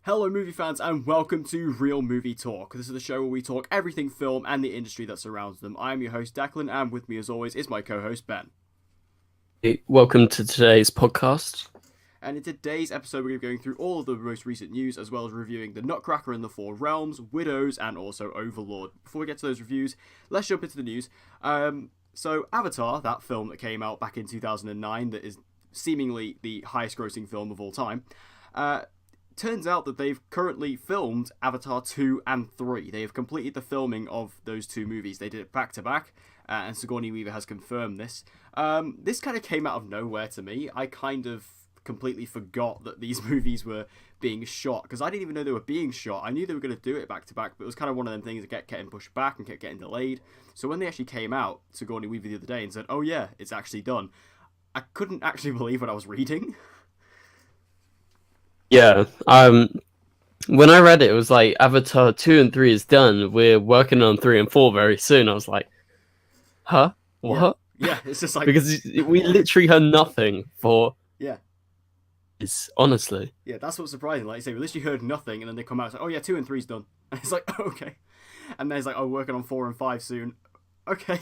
Hello, movie fans, and welcome to Real Movie Talk. This is the show where we talk everything film and the industry that surrounds them. I'm your host, Declan, and with me, as always, is my co host, Ben. Hey, welcome to today's podcast. And in today's episode, we're going to be going through all of the most recent news, as well as reviewing the Nutcracker and the Four Realms, Widows, and also Overlord. Before we get to those reviews, let's jump into the news. So, Avatar, that film that came out back in 2009, that is seemingly the highest grossing film of all time, turns out that they've currently filmed Avatar 2 and 3. They have completed the filming of those two movies. They did it back to back, and Sigourney Weaver has confirmed this. This kind of came out of nowhere to me. I kind of completely forgot that these movies were being shot, because I didn't even know they were being shot. I knew they were going to do it back to back, but it was kind of one of them things that kept getting pushed back and kept getting delayed. So when they actually came out, Sigourney Weaver the other day, and said, oh yeah, it's actually done, I couldn't actually believe what I was reading. Yeah, when I read it, it was like Avatar 2 and 3 is done. We're working on 3 and 4 very soon. I was like, huh? Yeah, What? yeah, it's just like... Because we literally heard nothing for Yeah. this, honestly. Yeah, that's what's surprising. Like you say, we literally heard nothing, and then they come out and say, oh yeah, 2 and 3's done. And it's like, oh, okay. And then it's like, oh, working on 4 and 5 soon. Okay.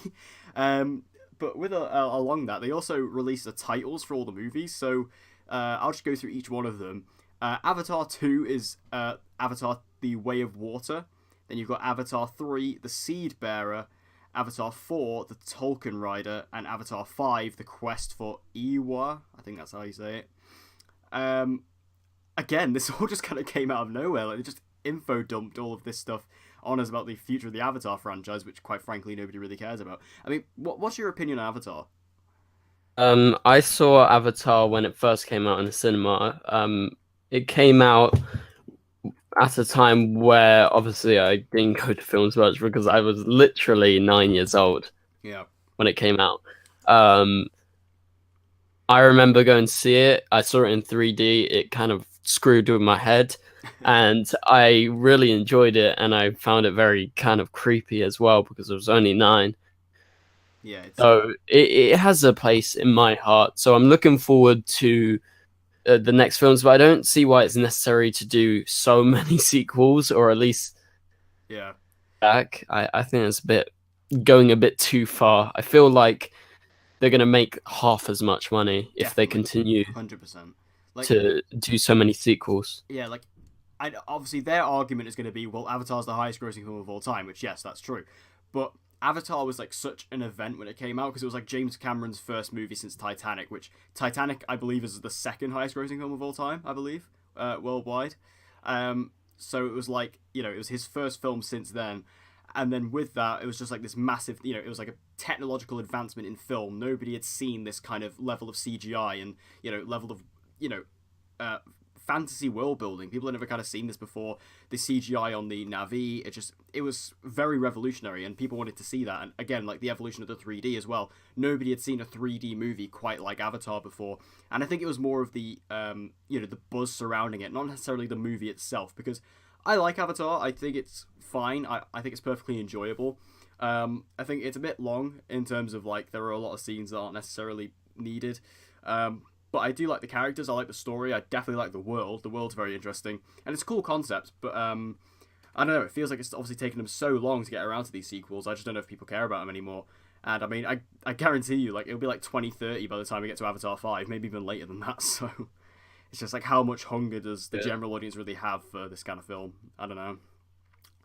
But with along that, they also released the titles for all the movies, so I'll just go through each one of them. Avatar 2 is Avatar The Way of Water. Then you've got Avatar 3, The Seed Bearer. Avatar 4, The Tolkien Rider. And Avatar 5, The Quest for Iwa. I think that's how you say it. Again, this all just kind of came out of nowhere. Like, they just info dumped all of this stuff on us about the future of the Avatar franchise, which, quite frankly, nobody really cares about. I mean, what's your opinion on Avatar? I saw Avatar when it first came out in the cinema. It came out at a time where obviously I didn't go to films much because I was literally 9 years old Yeah. when it came out. I remember going to see it. I saw it in 3D. It kind of screwed with my head, and I really enjoyed it. And I found it very kind of creepy as well because I was only 9. Yeah, it's... So it has a place in my heart. So I'm looking forward to the next films, but I don't see why it's necessary to do so many sequels, or at least Yeah. back. I think it's going a bit too far. I feel like they're going to make half as much money if they Definitely. continue 100%. Like, to do so many sequels. yeah, like, obviously their argument is going to be, well, Avatar's the highest grossing film of all time, which, yes, that's true. But Avatar was like such an event when it came out, because it was like James Cameron's first movie since Titanic, which Titanic, I believe, is the second highest grossing film of all time, I believe, worldwide. So it was like, it was his first film since then. And then with that, it was just like this massive, it was like a technological advancement in film. Nobody had seen this kind of level of CGI and, level of, uh, fantasy world building. People had never kind of seen this before. The CGI on the Na'vi, it was very revolutionary, and people wanted to see that. And again, like the evolution of the 3D as well. Nobody had seen a 3D movie quite like Avatar before, and I think it was more of the the buzz surrounding it, not necessarily the movie itself. Because I like Avatar. I think it's fine. I think it's perfectly enjoyable. I think it's a bit long in terms of like there are a lot of scenes that aren't necessarily needed. But I do like the characters. I like the story. I definitely like the world. The world's very interesting, and it's a cool concept. But I don't know. It feels like it's obviously taken them so long to get around to these sequels. I just don't know if people care about them anymore. And I mean, I guarantee you, like it'll be like 2030 by the time we get to Avatar 5, maybe even later than that. So it's just like, how much hunger does the general audience really have for this kind of film? I don't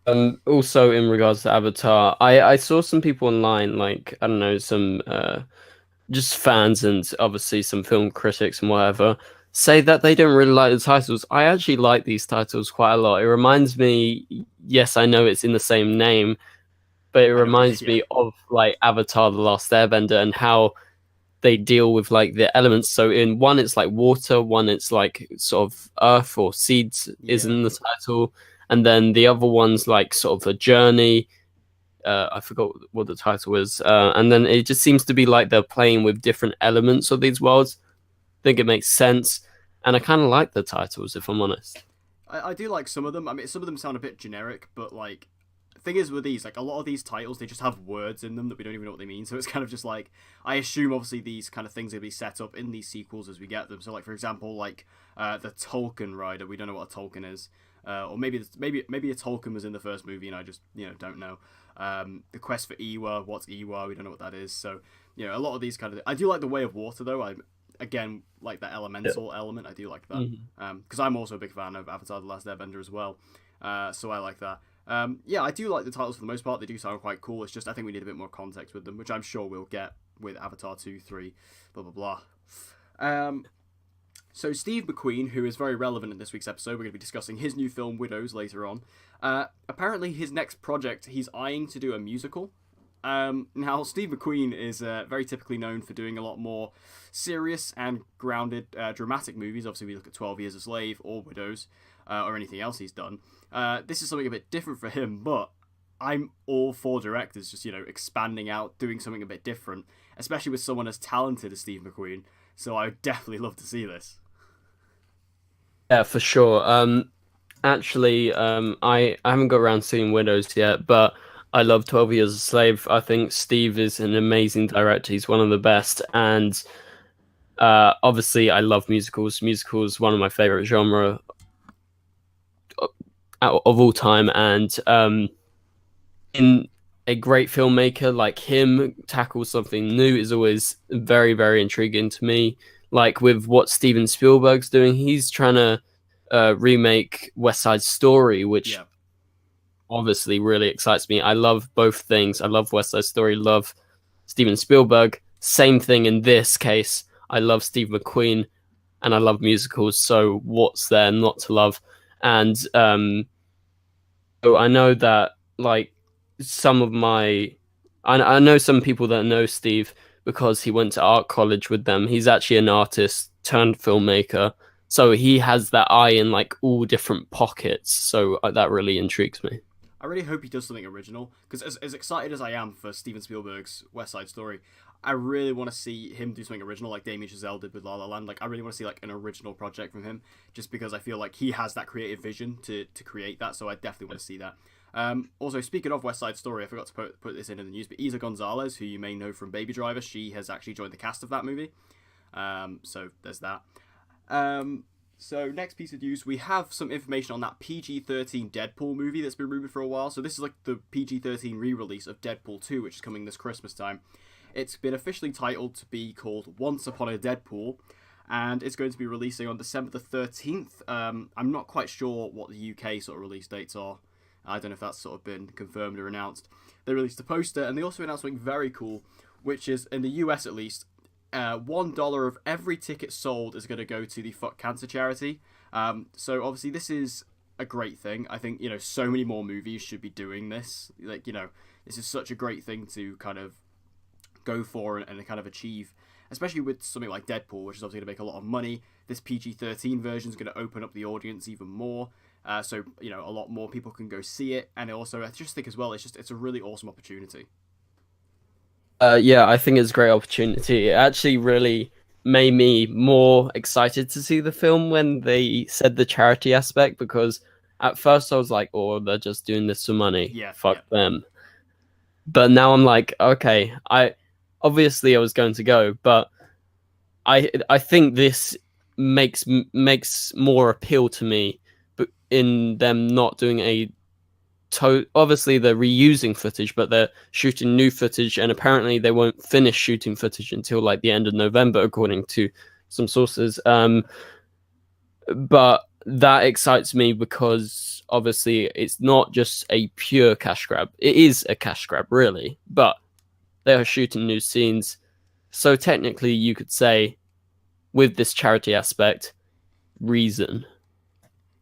know. Also in regards to Avatar, I saw some people online, like I don't know, some just fans and obviously some film critics and whatever, say that they don't really like the titles. I actually like these titles quite a lot. It reminds me, yes, I know it's in the same name, but it I know, reminds yeah, me of like Avatar: The Last Airbender and how they deal with like the elements. So in one it's like water, one it's like sort of earth or seeds is yeah, in the title, and then the other one's like sort of a journey. I forgot what the title is, and then it just seems to be like they're playing with different elements of these worlds. I think it makes sense, and I kind of like the titles, if I'm honest. I do like some of them. I mean, some of them sound a bit generic, but like thing is with these, like a lot of these titles, they just have words in them that we don't even know what they mean. So it's kind of just like, I assume obviously these kind of things will be set up in these sequels as we get them. So like for example, like the Tolkien Rider, we don't know what a Tolkien is, or maybe a Tolkien was in the first movie and I just don't know. The Quest for Ewa, what's Ewa? We don't know what that is. So a lot of these kind of, I do like the Way of Water though. I again like that elemental element. I do like that because I'm also a big fan of Avatar: The Last Airbender as well. So I like that. Yeah, I do like the titles for the most part. They do sound quite cool. It's just I think we need a bit more context with them, which I'm sure we'll get with Avatar 2, 3, blah, blah, blah. So Steve McQueen, who is very relevant in this week's episode, we're going to be discussing his new film, Widows, later on. Apparently his next project, he's eyeing to do a musical. Now, Steve McQueen is very typically known for doing a lot more serious and grounded dramatic movies. Obviously, we look at 12 Years a Slave or Widows or anything else he's done. This is something a bit different for him, but I'm all for directors just, expanding out, doing something a bit different, especially with someone as talented as Steve McQueen. So I would definitely love to see this. Yeah, for sure. Actually, I haven't got around to seeing Widows yet, but I love 12 Years a Slave. I think Steve is an amazing director. He's one of the best. And obviously, I love musicals. Musicals, one of my favorite genre of all time. And in a great filmmaker like him tackles something new is always very, very intriguing to me. Like with what Steven Spielberg's doing, he's trying to remake West Side Story, which obviously really excites me. I love both things. I love West Side Story, love Steven Spielberg. Same thing in this case. I love Steve McQueen and I love musicals. So what's there not to love? And so I know that like some of I know some people that know Steve because he went to art college with them. He's actually an artist turned filmmaker. So he has that eye in like all different pockets. So that really intrigues me. I really hope he does something original, because as excited as I am for Steven Spielberg's West Side Story, I really want to see him do something original like Damien Chazelle did with La La Land. Like, I really want to see like an original project from him, just because I feel like he has that creative vision to create that, so I definitely want to see that. Also, speaking of West Side Story, I forgot to put this in the news, but Isa Gonzalez, who you may know from Baby Driver, she has actually joined the cast of that movie. So there's that. So next piece of news, we have some information on that PG-13 Deadpool movie that's been rumored for a while. So this is like the PG-13 re-release of Deadpool 2, which is coming this Christmas time. It's been officially titled to be called Once Upon a Deadpool, and it's going to be releasing on December the 13th. I'm not quite sure what the UK sort of release dates are. I don't know if that's sort of been confirmed or announced. They released a poster, and they also announced something very cool, which is, in the US at least, $1 of every ticket sold is going to go to the Fuck Cancer charity. So obviously this is a great thing. I think, so many more movies should be doing this. Like, this is such a great thing to kind of go for and kind of achieve, especially with something like Deadpool, which is obviously going to make a lot of money. This PG-13 version is going to open up the audience even more. So, a lot more people can go see it. And also, I just think as well, it's a really awesome opportunity. Yeah, I think it's a great opportunity. It actually really made me more excited to see the film when they said the charity aspect, because at first I was like, oh, they're just doing this for money. Yeah, Fuck them. But now I'm like, okay, I was going to go, but I think this makes more appeal to me, but in them not doing a obviously they're reusing footage, but they're shooting new footage, and apparently they won't finish shooting footage until like the end of November, according to some sources. But that excites me because obviously it's not just a pure cash grab. It is a cash grab, really, but they are shooting new scenes. So technically, you could say, with this charity aspect, reason.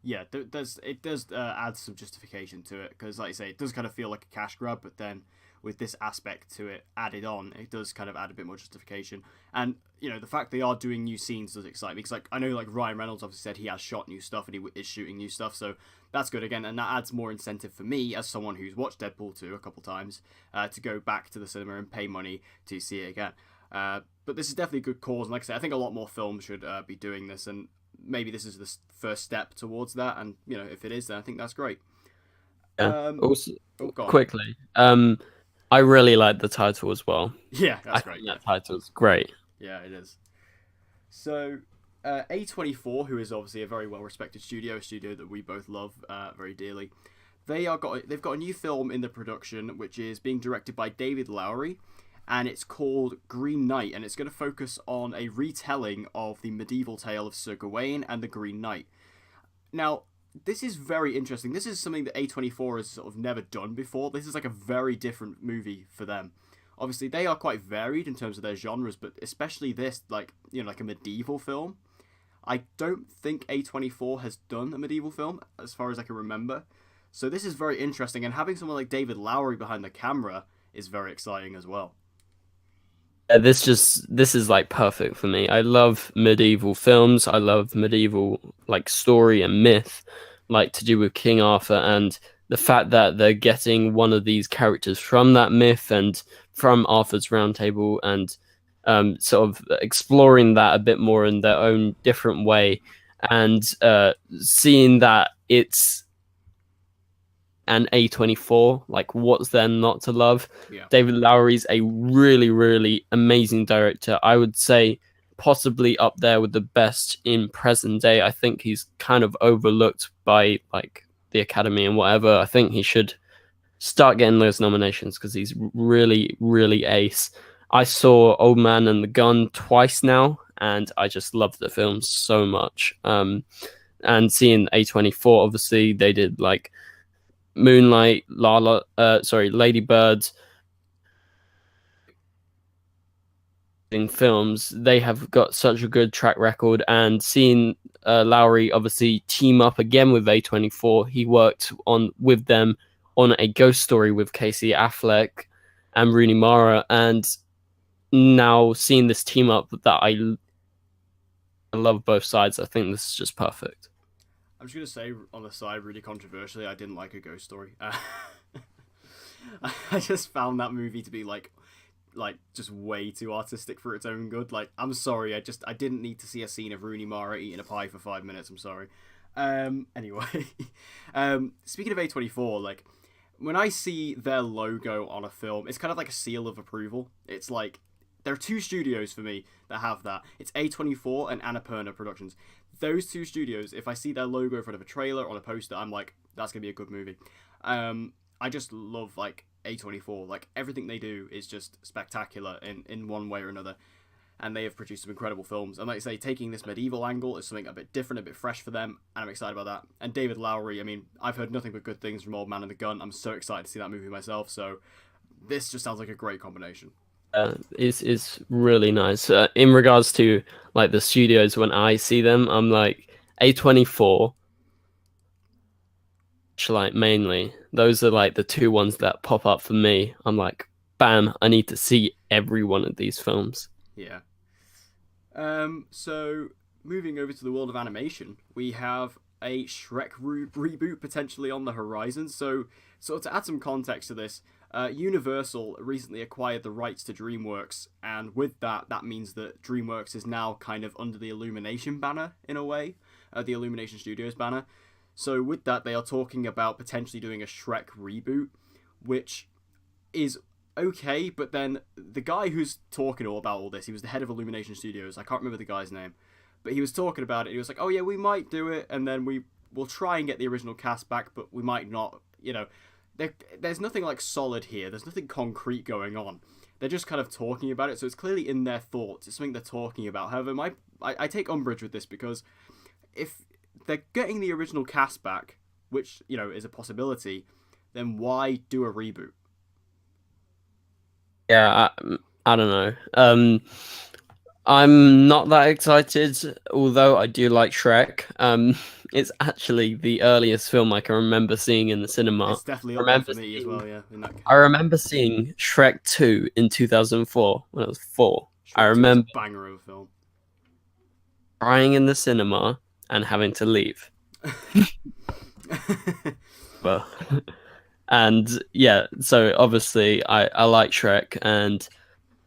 Yeah, it does add some justification to it, because like I say, it does kind of feel like a cash grab, but then with this aspect to it added on, it does kind of add a bit more justification. And the fact they are doing new scenes does excite me, because like I know like Ryan Reynolds obviously said he has shot new stuff and he is shooting new stuff, so that's good again, and that adds more incentive for me as someone who's watched Deadpool 2 a couple times to go back to the cinema and pay money to see it again. But this is definitely a good cause, and like I say, I think a lot more films should be doing this, and maybe this is the first step towards that, and if it is, then I think that's great. Yeah. Um, Also, oh, go on. quickly, I really like the title as well. Yeah, I that's think great. Yeah, that title's great. yeah, it is. So, A24, who is obviously a very well-respected studio, a studio that we both love very dearly, they've got a new film in the production which is being directed by David Lowery, and it's called Green Knight, and it's going to focus on a retelling of the medieval tale of Sir Gawain and the Green Knight. Now, this is very interesting. This is something that A24 has sort of never done before. This is like a very different movie for them. Obviously, they are quite varied in terms of their genres, but especially this, like, you know, like a medieval film. I don't think A24 has done a medieval film, as far as I can remember. So this is very interesting, and having someone like David Lowery behind the camera is very exciting as well. This is like perfect for me. I love medieval films. I love medieval like story and myth, like to do with King Arthur, and the fact that they're getting one of these characters from that myth and from Arthur's Round Table, and sort of exploring that a bit more in their own different way, and seeing that it's an A24. Like, what's there not to love? Yeah. David Lowery's a really, really amazing director. I would say possibly up there with the best in present day. I think he's kind of overlooked by like the Academy and whatever. I think he should start getting those nominations because he's really, really ace. I saw Old Man and the Gun twice now, and I just love the film so much. And seeing A24, obviously they did like Moonlight, Lady Bird in films. They have got such a good track record, and seeing Lowry obviously team up again with A24, he worked on with them on a Ghost Story with Casey Affleck and Rooney Mara, and now seeing this team up that I love both sides. I think this is just perfect. I'm just gonna say on the side, really controversially, I didn't like A Ghost Story. I just found that movie to be like just way too artistic for its own good. Like, I'm sorry, I didn't need to see a scene of Rooney Mara eating a pie for 5 minutes. I'm sorry. Anyway, speaking of A24, like when I see their logo on a film, it's kind of like a seal of approval. It's like there are two studios for me that have that. It's A24 and Annapurna Productions. Those two studios, if I see their logo in front of a trailer or on a poster, I'm like, that's gonna be a good movie. I just love like A24. Like everything they do is just spectacular in one way or another, and they have produced some incredible films. And like I say, taking this medieval angle is something a bit different, a bit fresh for them, and I'm excited about that. And David Lowery, I mean, I've heard nothing but good things from Old Man and the Gun. I'm so excited to see that movie myself. So this just sounds like a great combination. Is really nice. In regards to like the studios, when I see them, I'm like A24. Like mainly, those are like the two ones that pop up for me. I'm like, bam! I need to see every one of these films. Yeah. So moving over to the world of animation, we have a Shrek reboot potentially on the horizon. So, sort of to add some context to this, Universal recently acquired the rights to DreamWorks, and with that, that means that DreamWorks is now kind of under the Illumination banner in a way, the Illumination Studios banner. So with that, they are talking about potentially doing a Shrek reboot, which is okay, but then the guy who's talking all about all this, he was the head of Illumination Studios. I can't remember the guy's name, but he was talking about it. He was like, "Oh yeah, we might do it, and then we will try and get the original cast back, but we might not." You know, there's nothing like solid here. There's nothing concrete going on. They're just kind of talking about it, so it's clearly in their thoughts. It's something they're talking about. However, I take umbrage with this because if they're getting the original cast back, which, you know, is a possibility, then why do a reboot? Yeah, I don't know. I'm not that excited, although I do like Shrek. It's actually the earliest film I can remember seeing in the cinema. It's definitely up there for me as well, yeah. In that case. I remember seeing Shrek 2 in 2004 when I was 4. Shrek I 2 is remember a banger of a film. crying in the cinema and having to leave. Well, and yeah, so obviously I like Shrek, and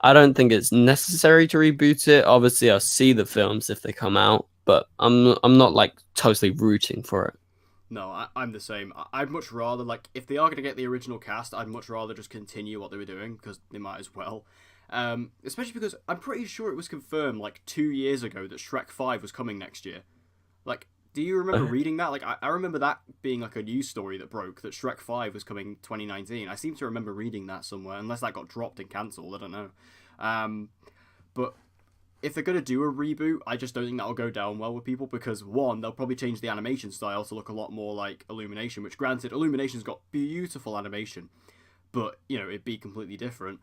I don't think it's necessary to reboot it. Obviously, I'll see the films if they come out, but I'm not like totally rooting for it. No, I'm the same. I'd much rather, like, if they are going to get the original cast, I'd much rather just continue what they were doing, because they might as well. Especially because I'm pretty sure it was confirmed, like, 2 years ago that Shrek 5 was coming next year. Like, do you remember reading that? Like, I remember that being, like, a news story that broke, that Shrek 5 was coming 2019. I seem to remember reading that somewhere, unless that got dropped and cancelled, I don't know. But if they're going to do a reboot, I just don't think that'll go down well with people because, one, they'll probably change the animation style to look a lot more like Illumination, which, granted, Illumination's got beautiful animation, but, you know, it'd be completely different.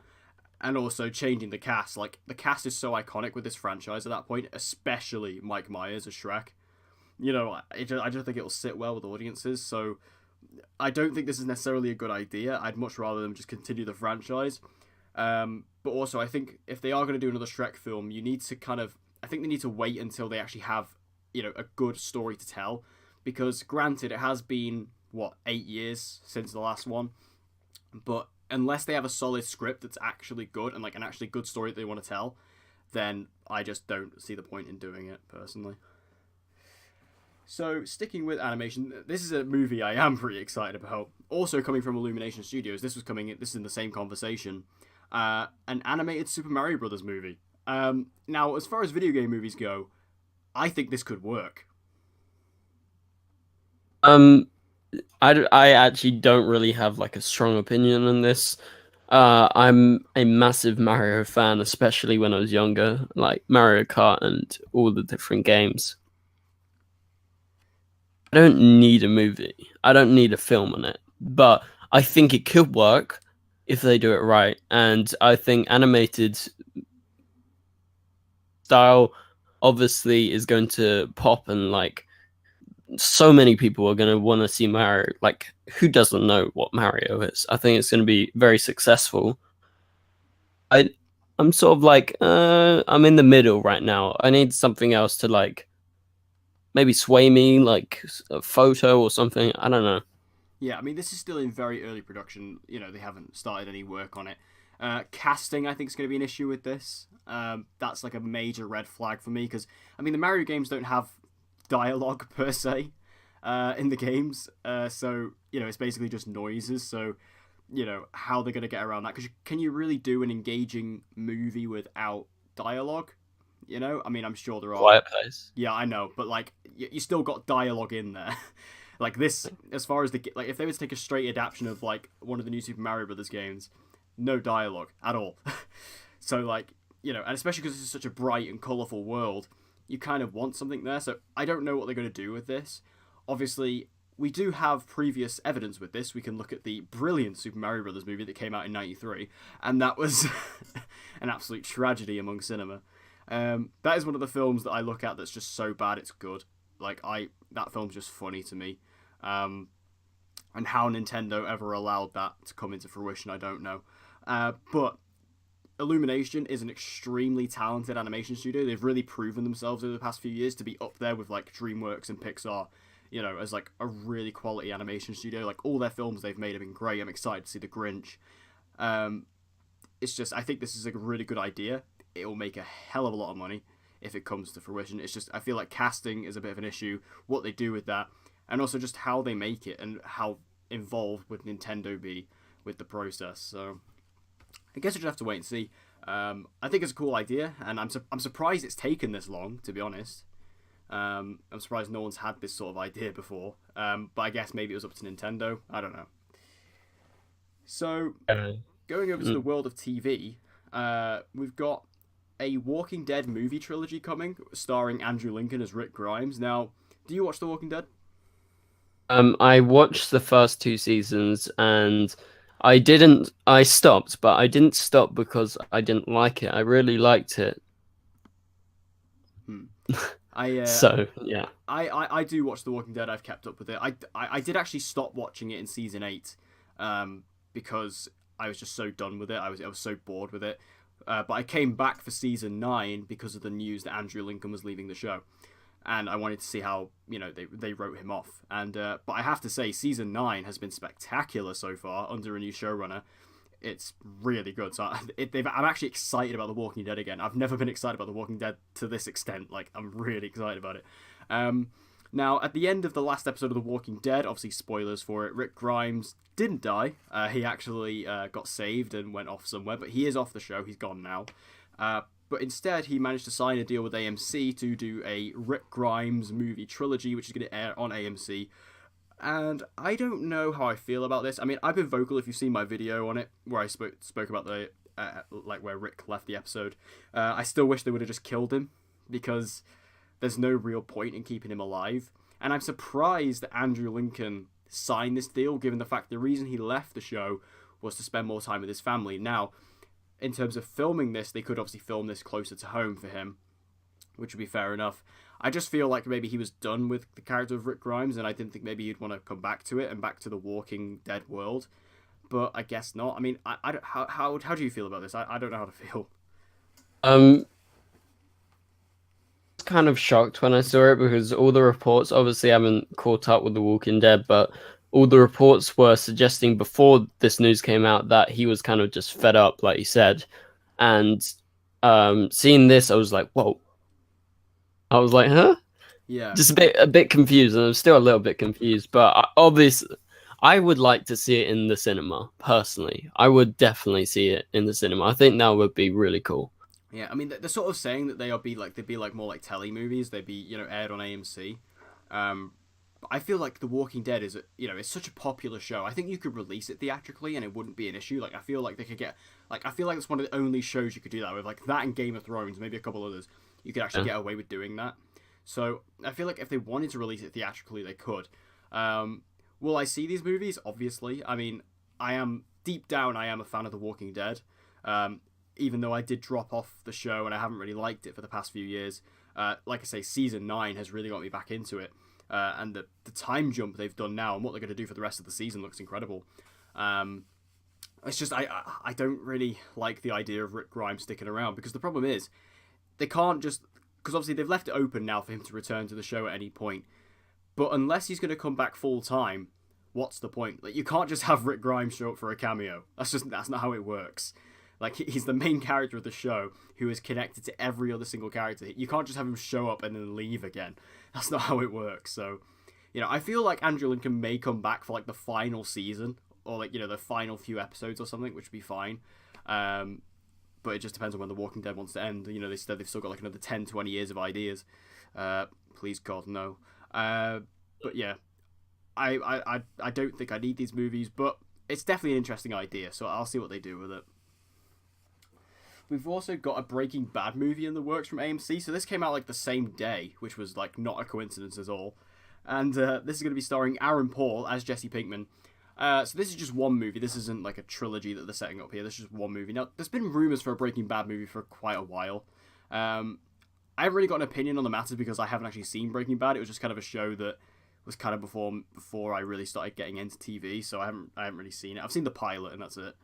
And also changing the cast. Like, the cast is so iconic with this franchise at that point, especially Mike Myers as Shrek. You know, I just think it'll sit well with audiences, so I don't think this is necessarily a good idea. I'd much rather them just continue the franchise. But also, I think if they are going to do another Shrek film, you need to I think they need to wait until they actually have, you know, a good story to tell. Because, granted, it has been, 8 years since the last one. But unless they have a solid script that's actually good and, like, an actually good story that they want to tell, then I just don't see the point in doing it, personally. So, sticking with animation, this is a movie I am pretty excited about. Also coming from Illumination Studios, this is in the same conversation. An animated Super Mario Brothers movie. Now, as far as video game movies go, I think this could work. I actually don't really have like a strong opinion on this. I'm a massive Mario fan, especially when I was younger, like Mario Kart and all the different games. I don't need a movie. I don't need a film on it, but I think it could work if they do it right. And I think animated style obviously is going to pop, and like so many people are going to want to see Mario. Like, who doesn't know what Mario is? I think it's going to be very successful. I I'm sort of like I'm in the middle right now. I need something else to like maybe sway me, like a photo or something. I don't know. Yeah, I mean, this is still in very early production. You know, they haven't started any work on it. Casting, I think, is going to be an issue with this. That's like a major red flag for me because, I mean, the Mario games don't have dialogue per se in the games. So, you know, it's basically just noises. So, you know, how they're going to get around that. Because can you really do an engaging movie without dialogue? You know, I mean, I'm sure there are. Quiet Place. Yeah, I know, but like, you still got dialogue in there. Like this, as far as like, if they were to take a straight adaptation of like one of the new Super Mario Brothers games, no dialogue at all. So like, you know, and especially because this is such a bright and colourful world, you kind of want something there. So I don't know what they're going to do with this. Obviously, we do have previous evidence with this. We can look at the brilliant Super Mario Brothers movie that came out in '93, and that was an absolute tragedy among cinema. That is one of the films that I look at that's just so bad it's good. Like that film's just funny to me. And how Nintendo ever allowed that to come into fruition, I don't know. But Illumination is an extremely talented animation studio. They've really proven themselves over the past few years to be up there with like DreamWorks and Pixar, you know, as like a really quality animation studio. Like all their films they've made have been great. I'm excited to see The Grinch. It's just, I think this is a really good idea. It will make a hell of a lot of money if it comes to fruition. It's just, I feel like casting is a bit of an issue, what they do with that, and also just how they make it and how involved would Nintendo be with the process. So I guess we just have to wait and see. I think it's a cool idea, and I'm surprised it's taken this long, to be honest. I'm surprised no one's had this sort of idea before, but I guess maybe it was up to Nintendo. I don't know. So, going over to the world of TV, we've got a Walking Dead movie trilogy coming, starring Andrew Lincoln as Rick Grimes. Now, do you watch The Walking Dead? I watched the first two seasons and I stopped, but I didn't stop because I didn't like it. I really liked it. So, yeah. I do watch The Walking Dead. I've kept up with it. I did actually stop watching it in season 8 because I was just so done with it. I was so bored with it. But I came back for season 9 because of the news that Andrew Lincoln was leaving the show. And I wanted to see how, you know, they wrote him off. And but I have to say, season 9 has been spectacular so far under a new showrunner. It's really good. So I'm actually excited about The Walking Dead again. I've never been excited about The Walking Dead to this extent. Like, I'm really excited about it. Now, at the end of the last episode of The Walking Dead, obviously spoilers for it, Rick Grimes didn't die. He actually got saved and went off somewhere, but he is off the show. He's gone now. But instead, he managed to sign a deal with AMC to do a Rick Grimes movie trilogy, which is going to air on AMC. And I don't know how I feel about this. I mean, I've been vocal if you've seen my video on it, where I spoke about the where Rick left the episode. I still wish they would have just killed him, because there's no real point in keeping him alive. And I'm surprised that Andrew Lincoln signed this deal, given the fact the reason he left the show was to spend more time with his family. Now, in terms of filming this, they could obviously film this closer to home for him, which would be fair enough. I just feel like maybe he was done with the character of Rick Grimes, and I didn't think maybe he'd want to come back to it and back to the Walking Dead world. But I guess not. I mean, I don't, how do you feel about this? I don't know how to feel. Kind of shocked when I saw it, because all the reports, obviously I haven't caught up with The Walking Dead, but all the reports were suggesting before this news came out that he was kind of just fed up, like you said. And seeing this, I was like, whoa. I was like, huh? Yeah. Just a bit confused, and I'm still a little bit confused. But obviously, I would like to see it in the cinema, personally. I would definitely see it in the cinema. I think that would be really cool. Yeah, I mean, they're sort of saying that they'd be like more like telly movies. They'd be, aired on AMC. I feel like The Walking Dead is, it's such a popular show. I think you could release it theatrically and it wouldn't be an issue. Like, I feel like they could get, I feel like it's one of the only shows you could do that with, like that and Game of Thrones, maybe a couple others. You could actually get away with doing that. So I feel like if they wanted to release it theatrically, they could. Will I see these movies? Obviously. I mean, deep down, I am a fan of The Walking Dead. Even though I did drop off the show and I haven't really liked it for the past few years. Like I say, season 9 has really got me back into it. And the time jump they've done now and what they're going to do for the rest of the season looks incredible. It's just, I don't really like the idea of Rick Grimes sticking around, because the problem is, they can't just, because obviously they've left it open now for him to return to the show at any point. But unless he's going to come back full time, what's the point? Like, you can't just have Rick Grimes show up for a cameo. That's not how it works. Like, he's the main character of the show who is connected to every other single character. You can't just have him show up and then leave again. That's not how it works. So, I feel like Andrew Lincoln may come back for, like, the final season, or, like, the final few episodes or something, which would be fine. But it just depends on when The Walking Dead wants to end. They said they've still got, like, another 10, 20 years of ideas. Please, God, no. But, yeah. I don't think I need these movies, but it's definitely an interesting idea, so I'll see what they do with it. We've also got a Breaking Bad movie in the works from AMC. So this came out like the same day, which was like not a coincidence at all. And this is going to be starring Aaron Paul as Jesse Pinkman. So this is just one movie. This isn't like a trilogy that they're setting up here. This is just one movie. Now, there's been rumors for a Breaking Bad movie for quite a while. I haven't really got an opinion on the matter because I haven't actually seen Breaking Bad. It was just kind of a show that was kind of before I really started getting into TV. So I haven't really seen it. I've seen the pilot and that's it.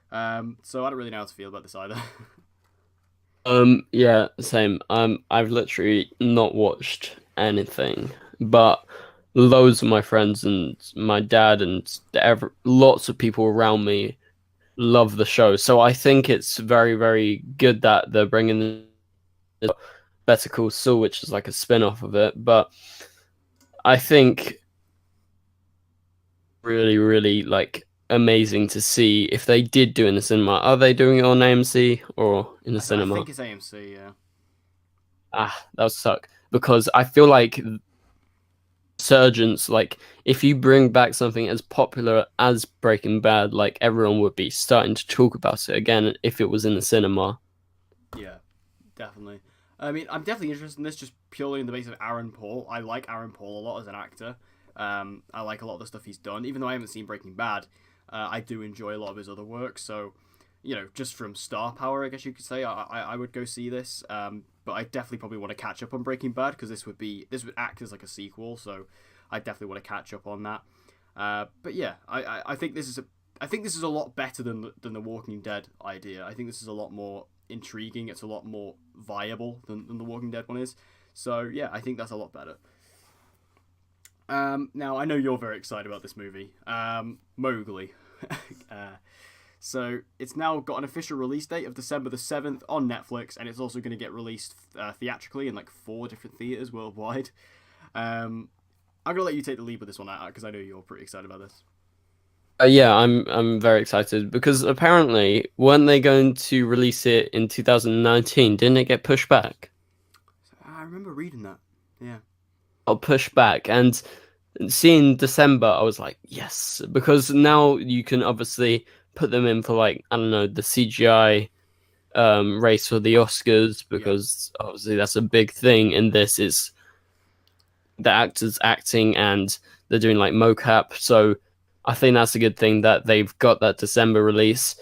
So I don't really know how to feel about this either. Yeah, same. I've literally not watched anything, but loads of my friends and my dad and lots of people around me love the show. So I think it's very, very good that they're bringing Better Call Saul, which is like a spin-off of it. But I think really, really like amazing to see if they did do it in the cinema. Are they doing it on AMC or in the cinema? I think it's AMC, yeah. That would suck, because I feel like resurgence, like if you bring back something as popular as Breaking Bad, like everyone would be starting to talk about it again if it was in the cinema. Yeah, definitely. I mean, I'm definitely interested in this just purely in the basis of Aaron Paul. I like Aaron Paul a lot as an actor. I like a lot of the stuff he's done, even though I haven't seen Breaking Bad. I do enjoy a lot of his other work, so, just from star power, I guess you could say, I would go see this, but I definitely probably want to catch up on Breaking Bad, because this would act as like a sequel, so I definitely want to catch up on that. But yeah, I think this is a lot better than the Walking Dead idea. I think this is a lot more intriguing, it's a lot more viable than the Walking Dead one is, so yeah, I think that's a lot better. Now, I know you're very excited about this movie, Mowgli. So, it's now got an official release date of December the 7th on Netflix, and it's also going to get released theatrically in like 4 different theatres worldwide. I'm gonna let you take the lead with this one out because I know you're pretty excited about this. Yeah, I'm very excited because apparently weren't they going to release it in 2019? Didn't it get pushed back? I remember reading that. Yeah. Or pushed back, and seeing December, I was like, yes, because now you can obviously put them in for like I don't know the CGI race for the Oscars Yeah. because obviously that's a big thing in this is the actors acting and they're doing like mocap. So I think that's a good thing that they've got that December release.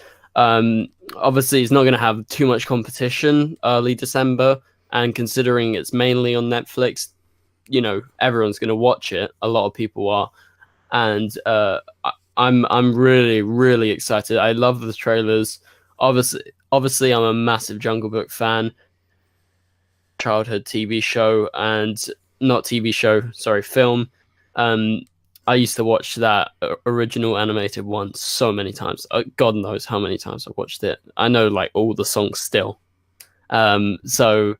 Obviously, it's not going to have too much competition early December, and considering it's mainly on Netflix, you know everyone's going to watch it. A lot of people are, and I'm really excited. I love the trailers. Obviously, I'm a massive Jungle Book fan. Childhood TV show and not TV show, sorry, film. Um, I used to watch that original animated one so many times. God knows how many times I've watched it. I know like all the songs still. So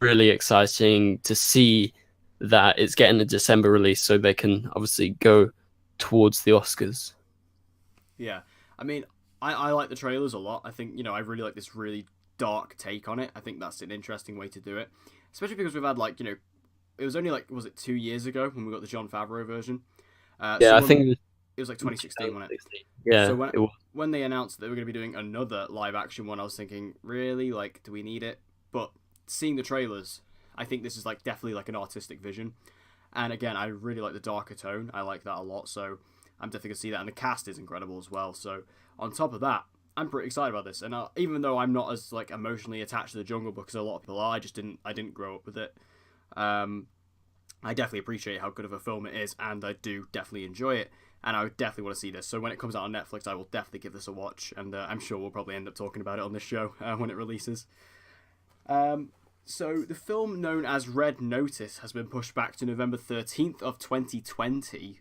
really exciting to see that it's getting a December release, so they can obviously go towards the Oscars. Yeah. I mean, I like the trailers a lot. I think I really like this really dark take on it. I think that's an interesting way to do it, especially because we've had like it was only like was it 2 years ago when we got the Jon Favreau version. Yeah, So I when, think it was like 2016, wasn't it? yeah, So when it was. when they announced that they were going to be doing another live action one, I was thinking, really, like, do we need it? But seeing the trailers, I think this is like definitely like an artistic vision. And again, I really like the darker tone. I like that a lot. So I'm definitely gonna see that, and the cast is incredible as well. So on top of that, I'm pretty excited about this. And even though I'm not as like emotionally attached to the Jungle Book as a lot of people are, I didn't grow up with it. Um, I definitely appreciate how good of a film it is, and I do definitely enjoy it. And I would definitely want to see this. So when it comes out on Netflix, I will definitely give this a watch, and I'm sure we'll probably end up talking about it on this show when it releases. So the film known as Red Notice has been pushed back to November 13th of 2020.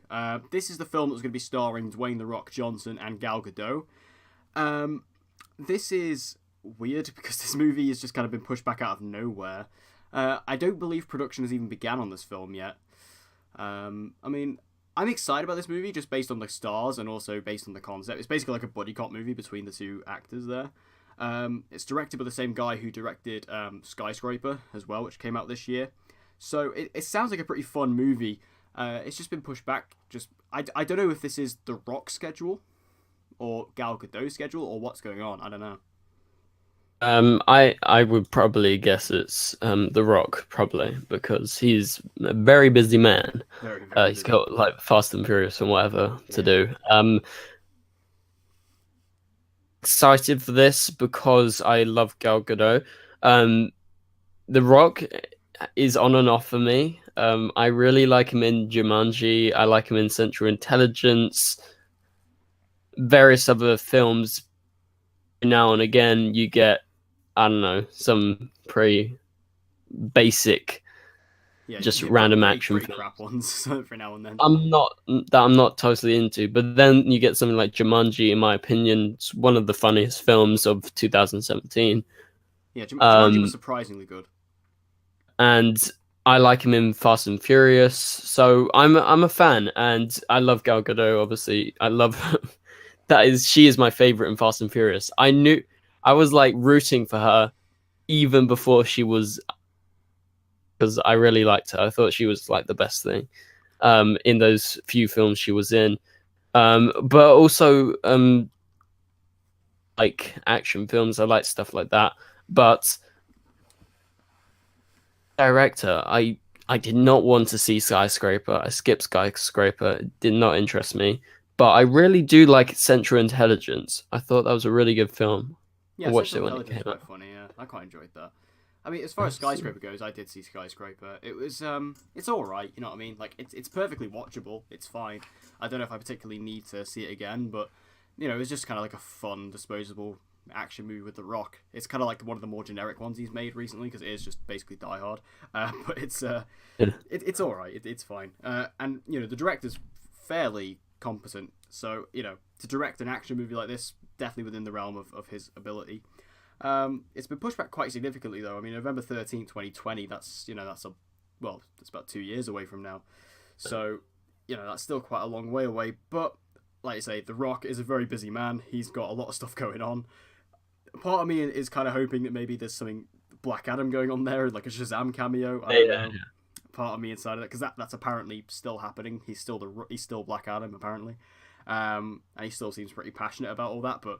This is the film that's going to be starring Dwayne "The Rock" Johnson and Gal Gadot. This is weird because this movie has just kind of been pushed back out of nowhere. I don't believe production has even begun on this film yet. I mean, I'm excited about this movie just based on the stars and also based on the concept. It's basically like a buddy cop movie between the two actors there. It's directed by the same guy who directed Skyscraper as well, which came out this year. So it sounds like a pretty fun movie. It's just been pushed back. I don't know if this is The Rock's schedule or Gal Gadot's schedule or what's going on. I don't know. I would probably guess it's The Rock, probably, because he's a very busy man. Very, very He's busy. got like Fast and Furious and whatever to Yeah. do. Excited for this because I love Gal Gadot. Um, The Rock is on and off for me. I really like him in Jumanji. I like him in Central Intelligence, various other films. Now and again, you get, I don't know, some pretty basic, Yeah, just yeah, random action pretty films. crap ones for now and then. I'm not totally into. But then you get something like Jumanji, in my opinion, it's one of the funniest films of 2017. Yeah, Jumanji was Um, surprisingly good. and I like him in Fast and Furious, so I'm a fan, and I love Gal Gadot. Obviously, I love she is my favorite in Fast and Furious. I was like rooting for her even before she was, because I really liked her. I thought she was like the best thing in those few films she was in. But also like action films. I like stuff like that. But director, I did not want to see Skyscraper. I skipped Skyscraper. It did not interest me. But I really do like Central Intelligence. I thought that was a really good film. I Yeah, watched Central it when it Intelligence came is quite out. funny. Yeah, I quite enjoyed that. I mean, as far as Skyscraper goes, I did see Skyscraper. It was it's all right. You know what I mean? Like it's perfectly watchable. It's fine. I don't know if I particularly need to see it again, but it was just kind of like a fun, disposable action movie with The Rock. It's kind of like one of the more generic ones he's made recently because it is just basically Die Hard. But it's all right. It's fine. And the director's fairly competent. So to direct an action movie like this, definitely within the realm of his ability. It's been pushed back quite significantly though. I mean, November 13th, 2020. That's well, it's about 2 years away from now. So, that's still quite a long way away. But like I say, The Rock is a very busy man. He's got a lot of stuff going on. Part of me is kind of hoping that maybe there's something Black Adam going on there, like a Shazam cameo. I don't know. Part of me inside of it, because that's apparently still happening. He's still Black Adam apparently, and he still seems pretty passionate about all that. But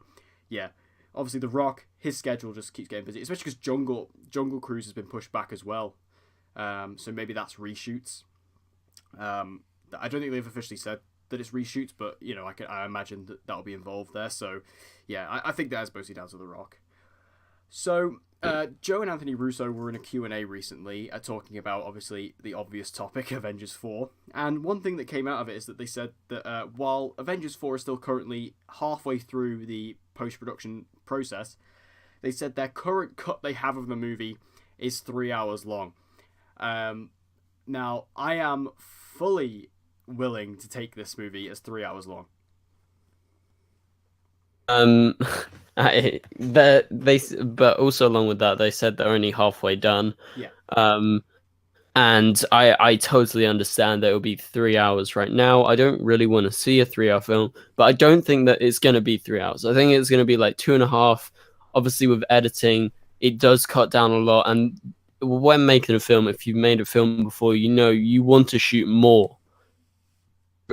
yeah, obviously The Rock, his schedule just keeps getting busy, especially because Jungle Cruise has been pushed back as well. So maybe that's reshoots. I don't think they've officially said that it's reshoots, but I imagine that'll be involved there. So yeah, I think that's mostly down to The Rock. So Joe and Anthony Russo were in a Q&A recently talking about, obviously, the obvious topic, Avengers 4. And one thing that came out of it is that they said that while Avengers 4 is still currently halfway through the post-production process, they said their current cut they have of the movie is 3 hours long. Now, I am fully willing to take this movie as 3 hours long. But also along with that, they said they're only halfway done. Yeah. And I totally understand that it'll be 3 hours right now. I don't really want to see a 3 hour film, but I don't think that it's going to be 3 hours. I think it's going to be like 2.5. Obviously, with editing, it does cut down a lot. And when making a film, if you've made a film before, you want to shoot more.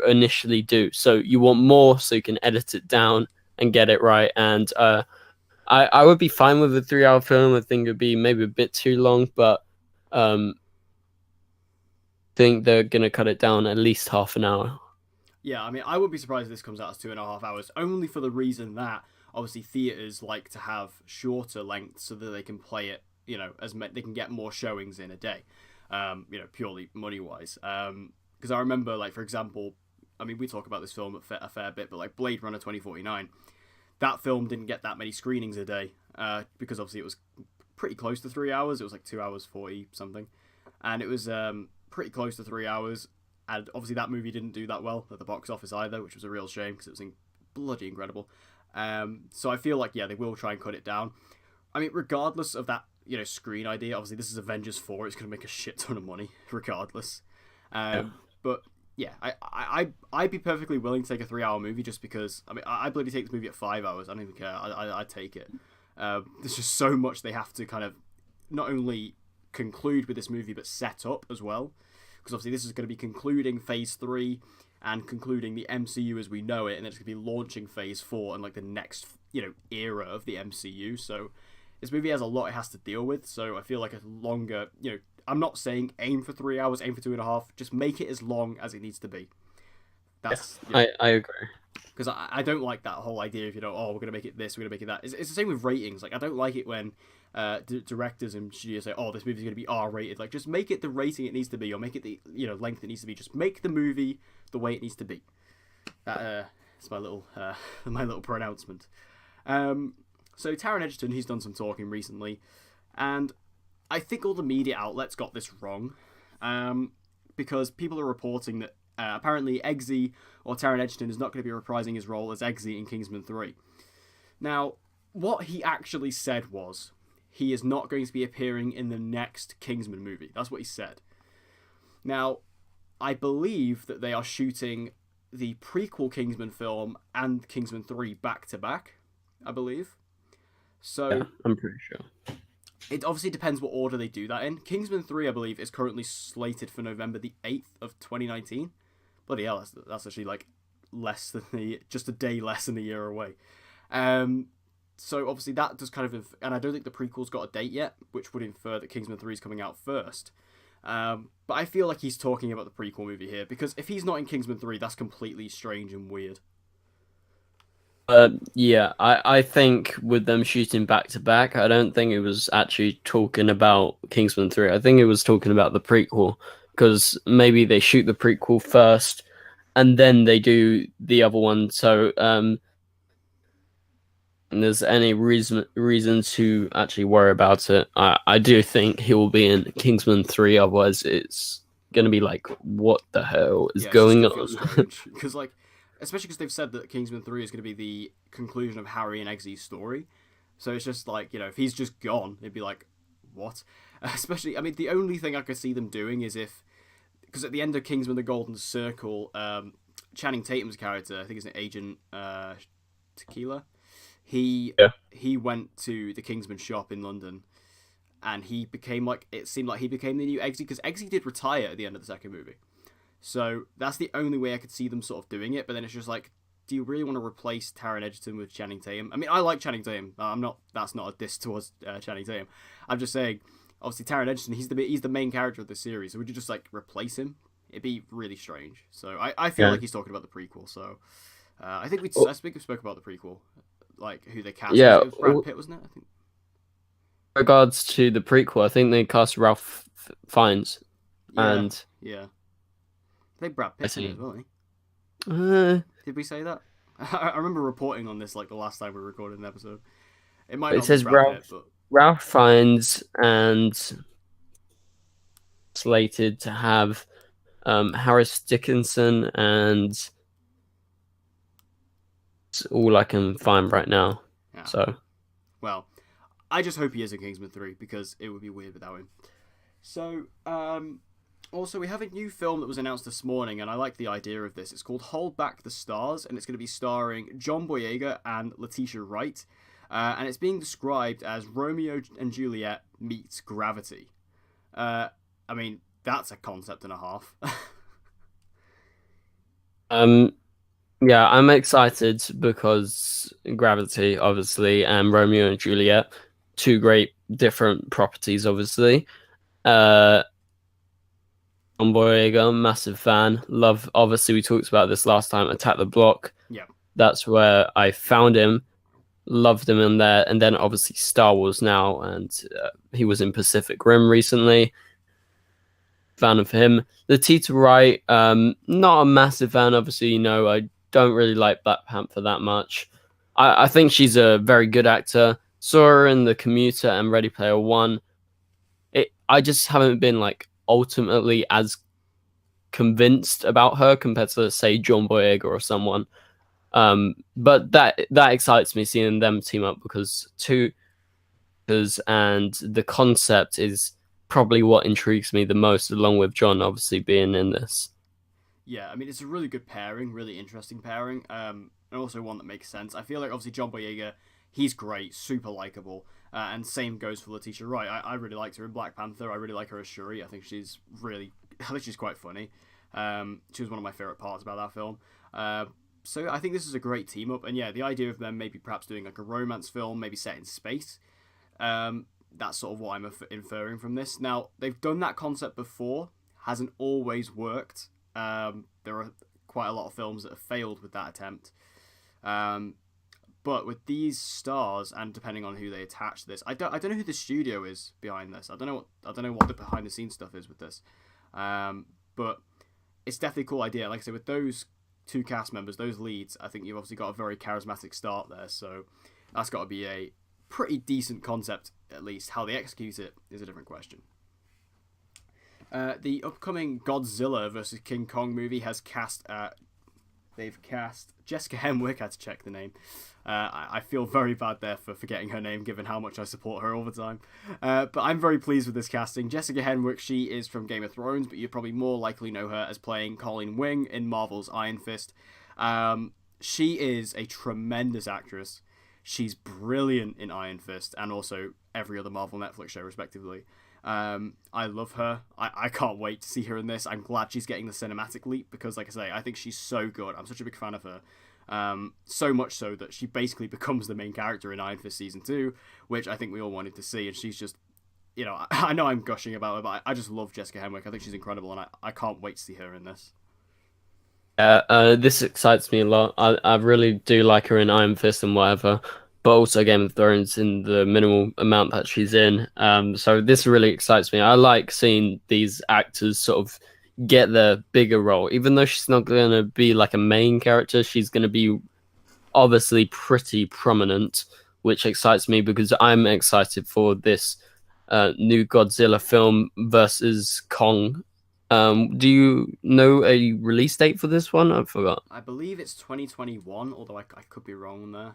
Initially do so you want more so you can edit it down and get it right. And I would be fine with a 3 hour film. I think it'd be maybe a bit too long, but think they're gonna cut it down at least half an hour. Yeah, I mean, I wouldn't be surprised if this comes out as 2.5 hours, only for the reason that obviously theaters like to have shorter lengths so that they can play it, they can get more showings in a day, purely money wise. Because I remember, like, for example, I mean, we talk about this film a fair bit, but like Blade Runner 2049, that film didn't get that many screenings a day because obviously it was pretty close to 3 hours. It was like 2 hours 40 something, and it was pretty close to 3 hours. And obviously that movie didn't do that well at the box office either, which was a real shame because it was bloody incredible. So I feel like, yeah, they will try and cut it down. I mean, regardless of that, screen idea, obviously this is Avengers 4. It's going to make a shit ton of money regardless. But yeah, I'd be perfectly willing to take a 3 hour movie just because, I mean, I'd bloody take this movie at 5 hours. I don't even care. I'd take it. There's just so much they have to kind of not only conclude with this movie, but set up as well. Because obviously this is going to be concluding Phase 3 and concluding the MCU as we know it, and then it's going to be launching Phase 4 and like the next, era of the MCU. So this movie has a lot it has to deal with. So I feel like a longer, I'm not saying aim for 3 hours, aim for 2.5. Just make it as long as it needs to be. That's I agree. Because I don't like that whole idea of, we're going to make it this, we're going to make it that. It's the same with ratings. Like, I don't like it when directors and studios say, this movie's going to be R-rated. Like, just make it the rating it needs to be, or make it the, length it needs to be. Just make the movie the way it needs to be. That's my little pronouncement. So Taron Egerton, he's done some talking recently, and I think all the media outlets got this wrong, because people are reporting that apparently Eggsy or Taron Egerton is not going to be reprising his role as Eggsy in Kingsman 3. Now, what he actually said was he is not going to be appearing in the next Kingsman movie. That's what he said. Now, I believe that they are shooting the prequel Kingsman film and Kingsman 3 back to back, I believe. So yeah, I'm pretty sure. It obviously depends what order they do that in. Kingsman 3, I believe, is currently slated for November the 8th of 2019. Bloody hell, that's actually like just a day less than a year away. So obviously that does kind of, and I don't think the prequel's got a date yet, which would infer that Kingsman 3 is coming out first. But I feel like he's talking about the prequel movie here, because if he's not in Kingsman 3, that's completely strange and weird. Yeah, I think with them shooting back to back, I don't think it was actually talking about Kingsman 3. I think it was talking about the prequel, because maybe they shoot the prequel first and then they do the other one. So there's any reason to actually worry about it. I do think he will be in Kingsman 3, otherwise it's going to be like, what the hell is going on? Because like, especially because they've said that Kingsman 3 is going to be the conclusion of Harry and Eggsy's story. So it's just like, if he's just gone, it'd be like, what? Especially, I mean, the only thing I could see them doing is if, because at the end of Kingsman: The Golden Circle, Channing Tatum's character, I think it's Agent Tequila, he Yeah. he went to the Kingsman shop in London, and he became like, it seemed like he became the new Eggsy, because Eggsy did retire at the end of the second movie. So that's the only way I could see them sort of doing it. But then it's just like, do you really want to replace Taron Egerton with Channing Tatum? I mean, I like Channing Tatum. I'm not. That's not a diss towards Channing Tatum. I'm just saying, obviously Taron Egerton, he's the main character of the series. So would you just like replace him? It'd be really strange. So I feel like he's talking about the prequel. So I think I think we spoke about the prequel, like who they cast. Yeah. It was Brad Pitt, wasn't it? I think. Regards to the prequel, I think they cast Ralph Fiennes, and yeah, I think Brad Pitt in it as well. Did we say that? I remember reporting on this like the last time we recorded an episode. It might. It says Brad Pitt, but Ralph Fiennes and slated to have Harris Dickinson, and it's all I can find right now. Yeah. So, well, I just hope he is in Kingsman 3 because it would be weird without him. So, also, we have a new film that was announced this morning, and I like the idea of this. It's called Hold Back the Stars, and it's going to be starring John Boyega and Letitia Wright. And it's being described as Romeo and Juliet meets Gravity. I mean, that's a concept and a half. Yeah, I'm excited because Gravity, obviously, and Romeo and Juliet, two great different properties, obviously. John Boyega, massive fan. Love, obviously, we talked about this last time, Attack the Block. Yeah. That's where I found him. Loved him in there. And then, obviously, Star Wars now. And he was in Pacific Rim recently. Fan of him. Letitia Wright, not a massive fan, obviously. You know, I don't really like Black Panther that much. I think she's a very good actor. Saw her in The Commuter and Ready Player One. I just haven't been like ultimately as convinced about her compared to, say, John Boyega or someone. But that excites me, seeing them team up, because and the concept is probably what intrigues me the most, along with John obviously being in this. Yeah, I mean, it's a really good pairing, really interesting pairing, and also one that makes sense. I feel like, obviously, John Boyega, he's great, super likable, and same goes for Letitia Wright. I really liked her in Black Panther. I really like her as Shuri. I think she's quite funny. She was one of my favorite parts about that film. So I think this is a great team up, and yeah, the idea of them maybe perhaps doing like a romance film, maybe set in space. That's sort of what I'm inferring from this. Now, they've done that concept before, hasn't always worked. There are quite a lot of films that have failed with that attempt. But with these stars, and depending on who they attach to this, I don't know who the studio is behind this. I don't know what the behind the scenes stuff is with this. But it's definitely a cool idea. Like I said, with those two cast members, those leads, I think you've obviously got a very charismatic start there. So that's got to be a pretty decent concept, at least. How they execute it is a different question. The upcoming Godzilla vs. King Kong movie has cast. They've cast Jessica Henwick. I had to check the name. I feel very bad there for forgetting her name, given how much I support her all the time. But I'm very pleased with this casting. Jessica Henwick, she is from Game of Thrones, but you probably more likely know her as playing Colleen Wing in Marvel's Iron Fist. She is a tremendous actress. She's brilliant in Iron Fist and also every other Marvel Netflix show, respectively. I love her. I can't wait to see her in this. I'm glad she's getting the cinematic leap because, like I say, I think she's so good. I'm such a big fan of her. So much so that she basically becomes the main character in Iron Fist Season 2, which I think we all wanted to see. And she's just, you know, I know I'm gushing about her, but I just love Jessica Henwick. I think she's incredible, and I can't wait to see her in this. This excites me a lot. I really do like her in Iron Fist and whatever, but also Game of Thrones in the minimal amount that she's in. So this really excites me. I like seeing these actors sort of get the bigger role, even though she's not going to be like a main character. She's going to be obviously pretty prominent, which excites me because I'm excited for this new Godzilla film versus Kong. Do you know a release date for this one? I forgot. I believe it's 2021, although I could be wrong there.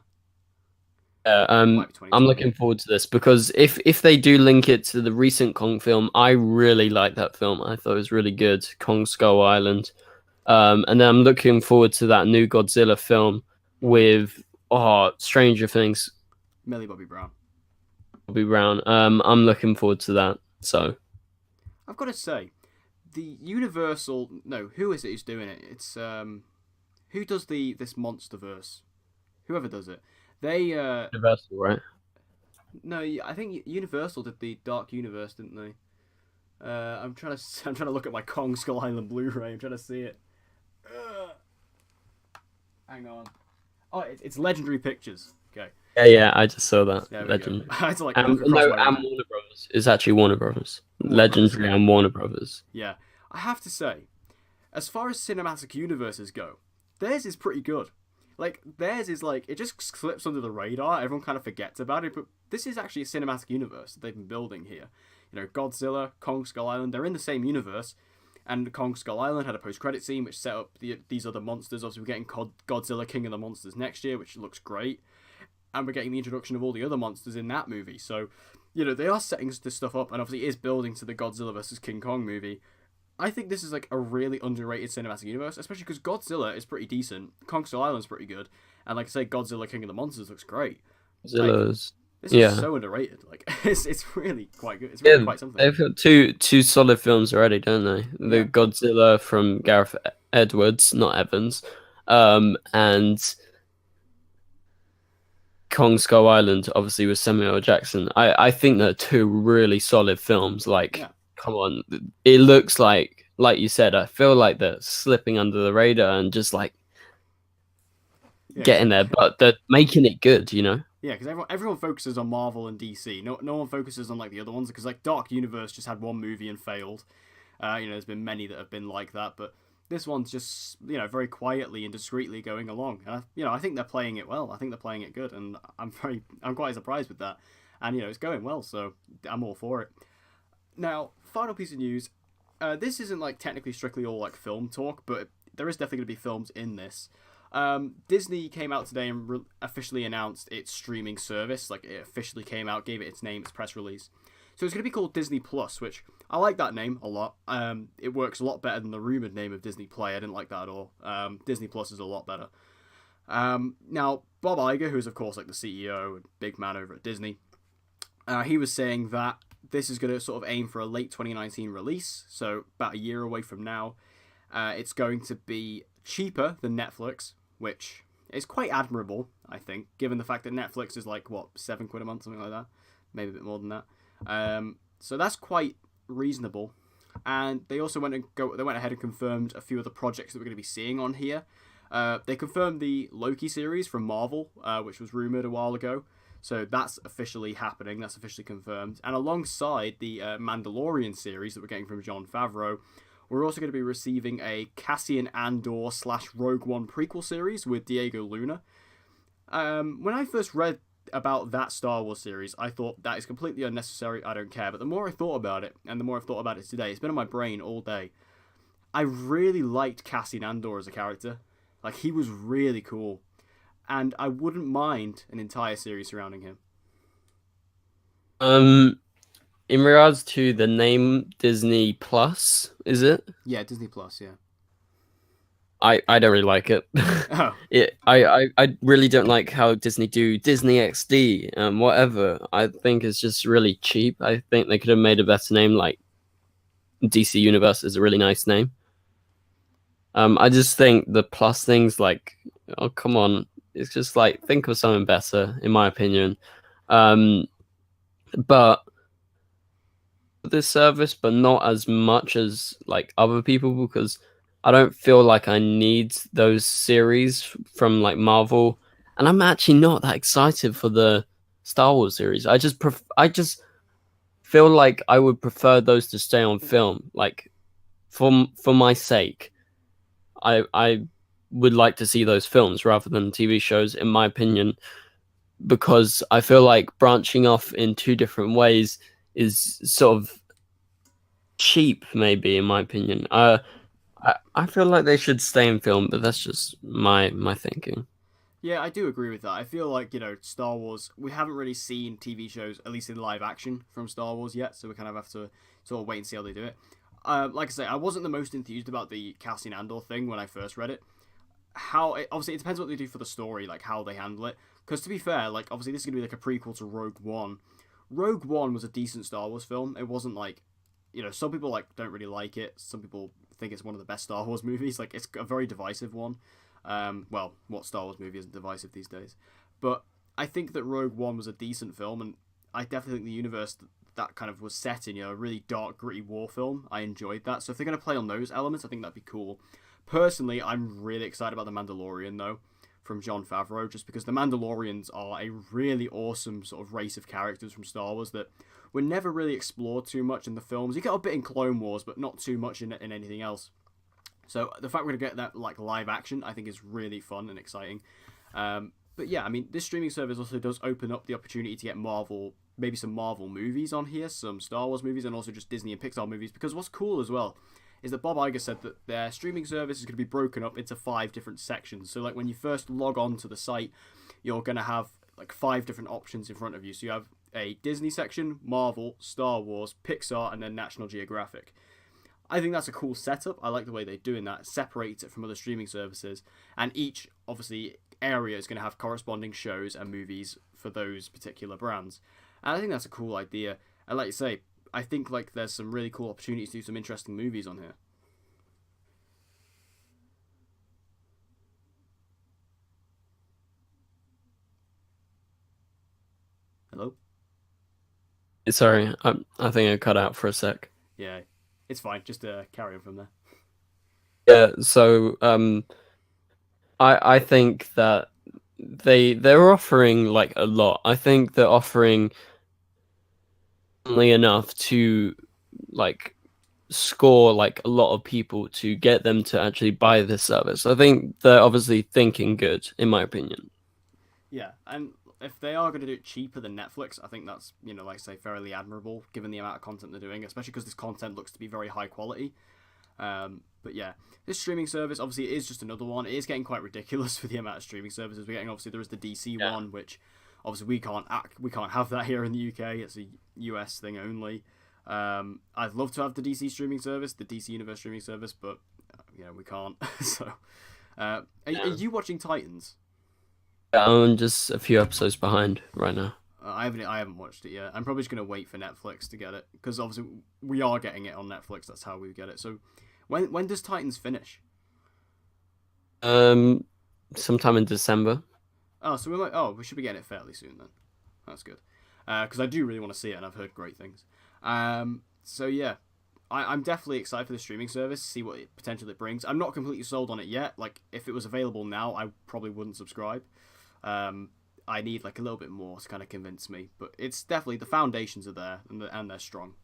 Yeah, Might be I'm 2020. looking forward to this because if they do link it to the recent Kong film, I really like that film. I thought it was really good, Kong Skull Island. And then I'm looking forward to that new Godzilla film Mm. with Stranger Things, Millie Bobby Brown. Bobby Brown. I'm looking forward to that. So I've got to say, the Universal. No, who is it who's doing it? It's who does this MonsterVerse? Whoever does it. They Universal, right? no, I think Universal did the Dark Universe, didn't they? I'm trying to I'm trying to look at my Kong Skull Island Blu-ray. I'm trying to see it. Hang on. Oh, it's Legendary Pictures. Okay, Yeah, I just saw that. there we go. Legend. I had to like look across No, my and room. Warner Brothers. It's actually Warner Brothers. Warner Brothers. Legendary and Warner Brothers. Yeah, I have to say, as far as cinematic universes go, theirs is pretty good. Like theirs is like it just slips under the radar. Everyone kind of forgets about it, but this is actually a cinematic universe that they've been building here. You know, Godzilla, Kong Skull Island, they're in the same universe. And Kong Skull Island had a post-credit scene which set up these other monsters. Obviously, we're getting Godzilla King of the Monsters next year, which looks great. And we're getting the introduction of all the other monsters in that movie. So, you know, they are setting this stuff up, and obviously it is building to the Godzilla versus King Kong movie. I think this is like a really underrated cinematic universe, especially because Godzilla is pretty decent, Kong Skull Island's pretty good, and like I say, Godzilla King of the Monsters looks great. Like Godzilla's. this is Yeah. so underrated. Like it's really quite good. It's really Yeah, quite something. they've got two solid films already, don't they? The Yeah, Godzilla from Gareth Edwards, not Evans, and Kong Skull Island, obviously with Samuel L. Jackson. I think they're two really solid films. Like, yeah, come on, it looks like you said, I feel like they're slipping under the radar and just like yeah. getting there, but they're making it good, you know? Yeah, because everyone focuses on Marvel and DC. No one focuses on like the other ones because like Dark Universe just had one movie and failed. You know, there's been many that have been like that, but this one's just very quietly and discreetly going along. And I think they're playing it well. I think they're playing it good, and I'm quite surprised with that. And it's going well, so I'm all for it. Now, final piece of news. This isn't like technically strictly all like film talk, but there is definitely going to be films in this. Disney came out today and officially announced its streaming service. Like it officially came out, gave it its name, its press release. So it's going to be called Disney Plus, which I like that name a lot. It works a lot better than the rumored name of Disney Play. I didn't like that at all. Disney Plus is a lot better. Now Bob Iger, who is of course like the CEO and big man over at Disney, he was saying that this is going to sort of aim for a late 2019 release, so about a year away from now. It's going to be cheaper than Netflix, which is quite admirable, I think, given the fact that Netflix is like what £7 a month, something like that, maybe a bit more than that. So that's quite reasonable. And they also went ahead and confirmed a few of the projects that we're going to be seeing on here. They confirmed the Loki series from Marvel, which was rumored a while ago. So that's officially happening. That's officially confirmed. And alongside the Mandalorian series that we're getting from Jon Favreau, we're also going to be receiving a Cassian Andor / Rogue One prequel series with Diego Luna. When I first read about that Star Wars series, I thought that is completely unnecessary. I don't care. But the more I thought about it, and the more I've thought about it today, it's been on my brain all day. I really liked Cassian Andor as a character. Like, he was really cool. And I wouldn't mind an entire series surrounding him. In regards to the name Disney Plus, is it? Yeah, Disney Plus, yeah. I don't really like it. Oh. I really don't like how Disney do Disney XD and whatever. I think it's just really cheap. I think they could have made a better name, like DC Universe is a really nice name. I just think the plus things like, oh come on, it's just like think of something better, in my opinion. But this service, but not as much as like other people because I don't feel like I need those series from like Marvel, and I'm actually not that excited for the Star Wars series. I just feel like I would prefer those to stay on film, like for my sake. I would like to see those films rather than TV shows, in my opinion, because I feel like branching off in two different ways is sort of cheap, maybe in my opinion. I feel like they should stay in film, but that's just my thinking. Yeah, I do agree with that. I feel like, Star Wars, we haven't really seen TV shows, at least in live action, from Star Wars yet, so we kind of have to sort of wait and see how they do it. Like I say, I wasn't the most enthused about the Cassian Andor thing when I first read it. Obviously, it depends what they do for the story, like how they handle it. Because to be fair, like, obviously, this is going to be like a prequel to Rogue One. Rogue One was a decent Star Wars film. It wasn't like, some people like don't really like it. Some people think it's one of the best Star Wars movies. Like, it's a very divisive one. Well, what Star Wars movie isn't divisive these days? But I think that Rogue One was a decent film, and I definitely think the universe that kind of was set in, a really dark, gritty war film, I enjoyed that. So if they're going to play on those elements, I think that'd be cool. Personally, I'm really excited about The Mandalorian, though, from Jon Favreau, just because the Mandalorians are a really awesome sort of race of characters from Star Wars that were never really explored too much in the films. You get a bit in Clone Wars, but not too much in anything else. So the fact we're going to get that like live action, I think is really fun and exciting. But yeah, I mean, this streaming service also does open up the opportunity to get Marvel, maybe some Marvel movies on here, some Star Wars movies, and also just Disney and Pixar movies. Because what's cool as well is that Bob Iger said that their streaming service is going to be broken up into 5 different sections. So like when you first log on to the site, you're going to have like 5 different options in front of you. So you have a Disney section, Marvel, Star Wars, Pixar, and then National Geographic. I think that's a cool setup. I like the way they're doing that. It separates it from other streaming services. And each, obviously, area is going to have corresponding shows and movies for those particular brands. And I think that's a cool idea. And like you say, I think like there's some really cool opportunities to do some interesting movies on here. Hello? Sorry, I think I cut out for a sec. Yeah, it's fine. Just carry on from there. Yeah, so I think that they're offering like a lot. I think they're offering only enough to like score like a lot of people to get them to actually buy this service. I think they're obviously thinking good, in my opinion. Yeah, and if they are going to do it cheaper than Netflix, I think that's, like I say, fairly admirable given the amount of content they're doing, especially because this content looks to be very high quality. But yeah, this streaming service obviously it is just another one. It is getting quite ridiculous with the amount of streaming services we're getting. Obviously, there is the DC one, which obviously we can't have that here in the UK. It's a US thing only. I'd love to have the DC streaming service, the DC Universe streaming service, but we can't. So, are you watching Titans? Yeah, I'm just a few episodes behind right now. I haven't watched it yet. I'm probably just gonna wait for Netflix to get it because obviously we are getting it on Netflix. That's how we get it. So when does Titans finish? Um, Sometime in December. Oh, so we should be getting it fairly soon then. That's good. Because I do really want to see it and I've heard great things. So yeah, I'm definitely excited for the streaming service. See what potential it brings. I'm not completely sold on it yet. Like if it was available now, I probably wouldn't subscribe. I need like a little bit more to kind of convince me, but it's definitely the foundations are there and they're strong.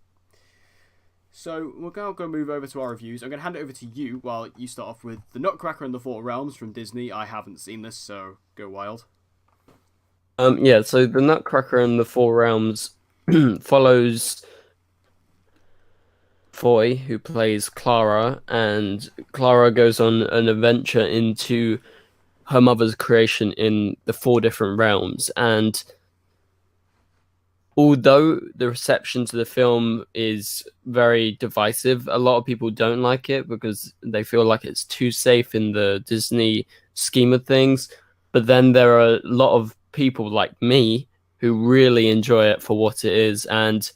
So we're going to move over to our reviews. I'm going to hand it over to you while you start off with The Nutcracker and the Four Realms from Disney. I haven't seen this, so go wild. Yeah, so the Nutcracker and the Four Realms follows Foy, who plays Clara, and Clara goes on an adventure into her mother's creation in the 4 different realms. And although the reception to the film is very divisive, a lot of people don't like it because they feel like it's too safe in the Disney scheme of things. But then there are a lot of people like me who really enjoy it for what it is, and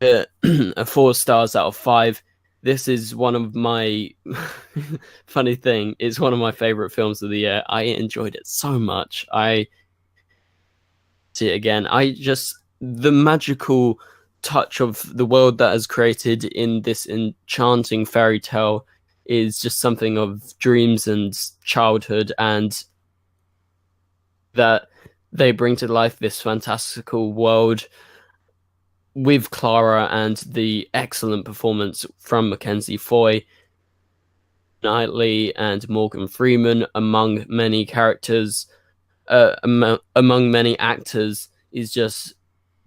a 4 stars out of 5. This is one of my funny thing. It's one of my favorite films of the year. I enjoyed it so much. I see it again. The magical touch of the world that is created in this enchanting fairy tale is just something of dreams and childhood, and that they bring to life this fantastical world with Clara and the excellent performance from Mackenzie Foy, Knightley, and Morgan Freeman, among many characters, among many actors, is just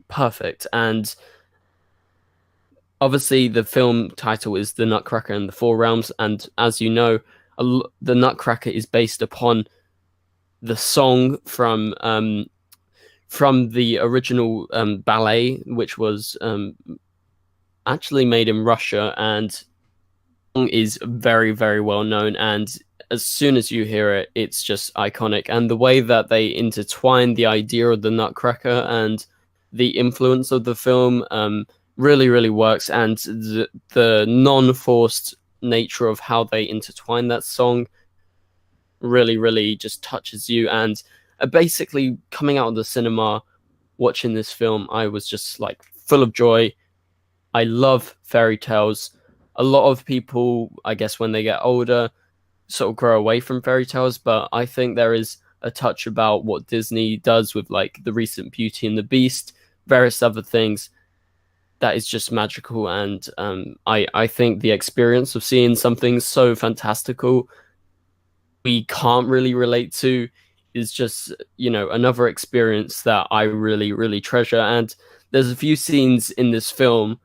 perfect. And obviously, the film title is The Nutcracker and the Four Realms, and as you know, the Nutcracker is based upon the song from the original ballet, which was actually made in Russia, and is very, very well known. And as soon as you hear it, it's just iconic. And the way that they intertwine the idea of the Nutcracker and the influence of the film really, really works. And the non-forced nature of how they intertwine that song really, really just touches you. And basically, coming out of the cinema watching this film, I was just like full of joy. I love fairy tales. A lot of people, I guess, when they get older, sort of grow away from fairy tales, but I think there is a touch about what Disney does with like the recent Beauty and the Beast, various other things that is just magical. And I think the experience of seeing something so fantastical we can't really relate to is just, you know, another experience that I really, really treasure. And there's a few scenes in this film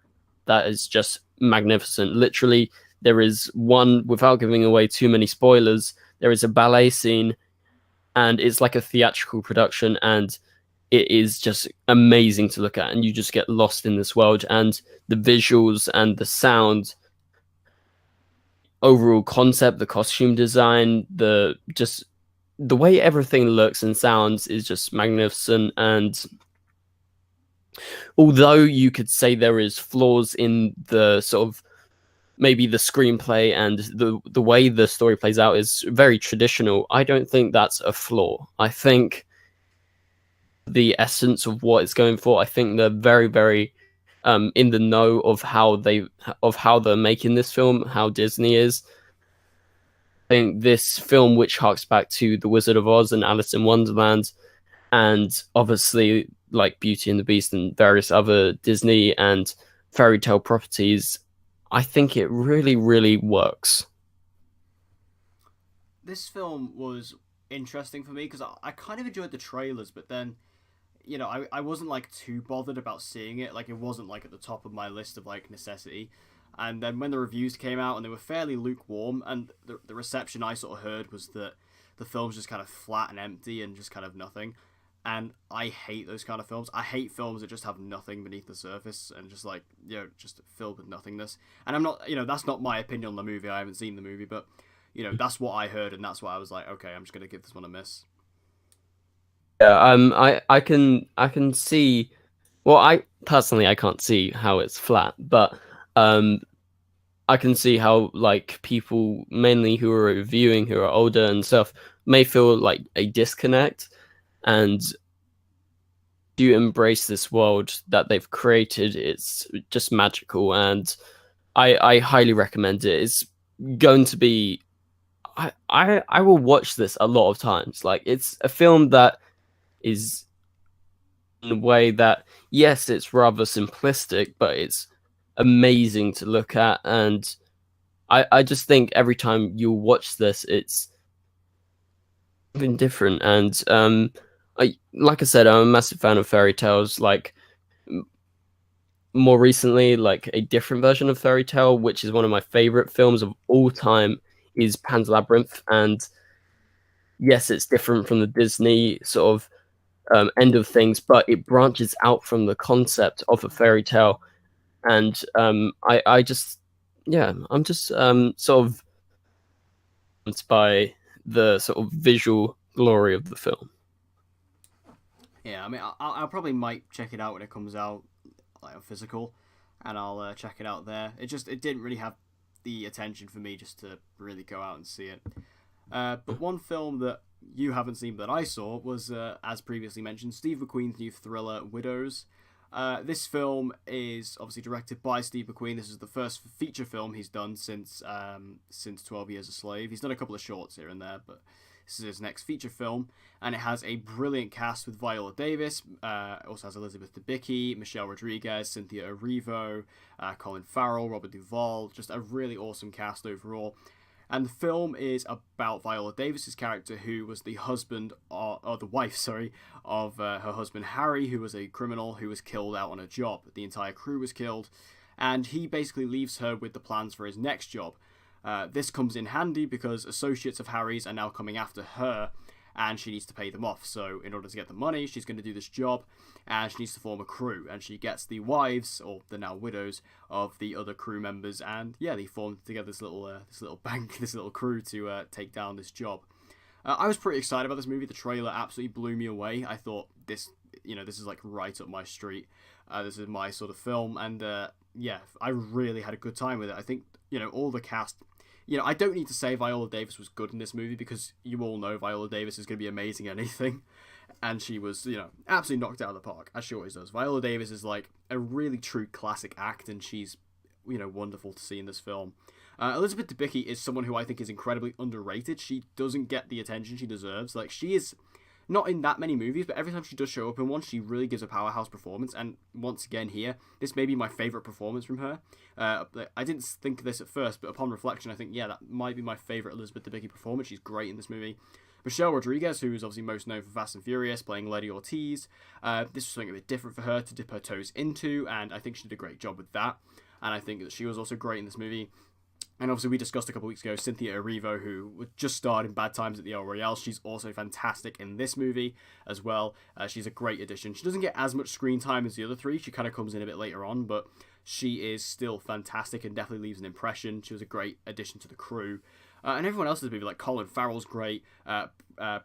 that is just magnificent. Literally, there is one, without giving away too many spoilers, there is a ballet scene, and it's like a theatrical production, and it is just amazing to look at, and you just get lost in this world. And the visuals and the sound, overall concept, the costume design, the way everything looks and sounds is just magnificent. And although you could say there is flaws in the sort of maybe the screenplay and the way the story plays out is very traditional, I don't think that's a flaw. I think the essence of what it's going for, I think they're very, very in the know of how they're making this film, how Disney is. I think this film, which harks back to The Wizard of Oz and Alice in Wonderland, and obviously like Beauty and the Beast and various other Disney and fairy tale properties, I think it really, really works. This film was interesting for me because I kind of enjoyed the trailers, but then I wasn't like too bothered about seeing it. Like it wasn't like at the top of my list of like necessity. And then when the reviews came out and they were fairly lukewarm, and the reception I sort of heard was that the film's just kind of flat and empty and just kind of nothing. And I hate those kind of films. I hate films that just have nothing beneath the surface and just like, just filled with nothingness. And I'm not, that's not my opinion on the movie. I haven't seen the movie, but that's what I heard, and that's why I was like, okay, I'm just gonna give this one a miss. Yeah, I can see. Well, I personally I can't see how it's flat, but um, I can see how like people mainly who are reviewing who are older and stuff may feel like a disconnect, and do embrace this world that they've created. It's just magical, and I highly recommend it. It's going to be. I will watch this a lot of times. Like it's a film that is in a way that, yes, it's rather simplistic, but it's amazing to look at. And I just think every time you watch this, it's something different. And like I said, I'm a massive fan of fairy tales. Like more recently, like a different version of fairy tale, which is one of my favorite films of all time, is Pan's Labyrinth. And yes, it's different from the Disney sort of end of things, but it branches out from the concept of a fairy tale. And I just, yeah, I'm just sort of influenced by the sort of visual glory of the film. Yeah, I mean, I probably might check it out when it comes out, like on physical, and I'll check it out there. It didn't really have the attention for me just to really go out and see it. But one film that you haven't seen but I saw was, as previously mentioned, Steve McQueen's new thriller Widows. This film is obviously directed by Steve McQueen. This is the first feature film he's done since 12 Years a Slave. He's done a couple of shorts here and there, but this is his next feature film, and it has a brilliant cast with Viola Davis. It also has Elizabeth Debicki, Michelle Rodriguez, Cynthia Erivo, Colin Farrell, Robert Duvall. Just a really awesome cast overall. And the film is about Viola Davis's character, who was the husband, or the wife, sorry, of her husband Harry, who was a criminal who was killed out on a job. The entire crew was killed, and he basically leaves her with the plans for his next job. This comes in handy because associates of Harry's are now coming after her, and she needs to pay them off. So in order to get the money, she's going to do this job, and she needs to form a crew, and she gets the wives, or the now widows, of the other crew members, and yeah, they form together this little bank, this little crew to take down this job. I was pretty excited about this movie. The trailer absolutely blew me away. I thought this is like right up my street. This is my sort of film, and yeah, I really had a good time with it. I think, all the cast, I don't need to say Viola Davis was good in this movie, because you all know Viola Davis is going to be amazing at anything, and she was, absolutely knocked out of the park, as she always does. Viola Davis is like a really true classic act, and she's, wonderful to see in this film. Elizabeth Debicki is someone who I think is incredibly underrated. She doesn't get the attention she deserves. Like, she is not in that many movies, but every time she does show up in one, she really gives a powerhouse performance. And once again here, this may be my favourite performance from her. I didn't think of this at first, but upon reflection, I think, yeah, that might be my favourite Elizabeth Debicki performance. She's great in this movie. Michelle Rodriguez, who is obviously most known for Fast and Furious, playing Letty Ortiz. This was something a bit different for her to dip her toes into, and I think she did a great job with that. And I think that she was also great in this movie. And obviously, we discussed a couple weeks ago Cynthia Erivo, who just starred in Bad Times at the El Royale. She's also fantastic in this movie as well. She's a great addition. She doesn't get as much screen time as the other three. She kind of comes in a bit later on, but she is still fantastic and definitely leaves an impression. She was a great addition to the crew. And everyone else in this movie, like Colin Farrell's great.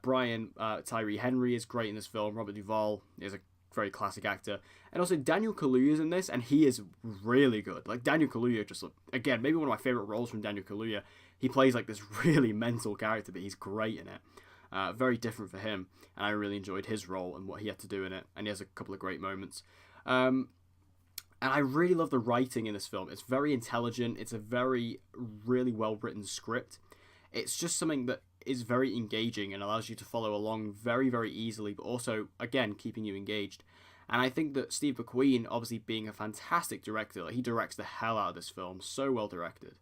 Brian Tyree Henry is great in this film. Robert Duvall is a very classic actor. And also Daniel Kaluuya's in this, and he is really good. Like, Daniel Kaluuya, just, again, maybe one of my favourite roles from Daniel Kaluuya. He plays like this really mental character, but he's great in it. Very different for him, and I really enjoyed his role and what he had to do in it, and he has a couple of great moments. And I really love the writing in this film. It's very intelligent. It's a very, really well-written script. It's just something that is very engaging and allows you to follow along very, very easily, but also, again, keeping you engaged. And I think that Steve McQueen, obviously being a fantastic director, he directs the hell out of this film. So well directed.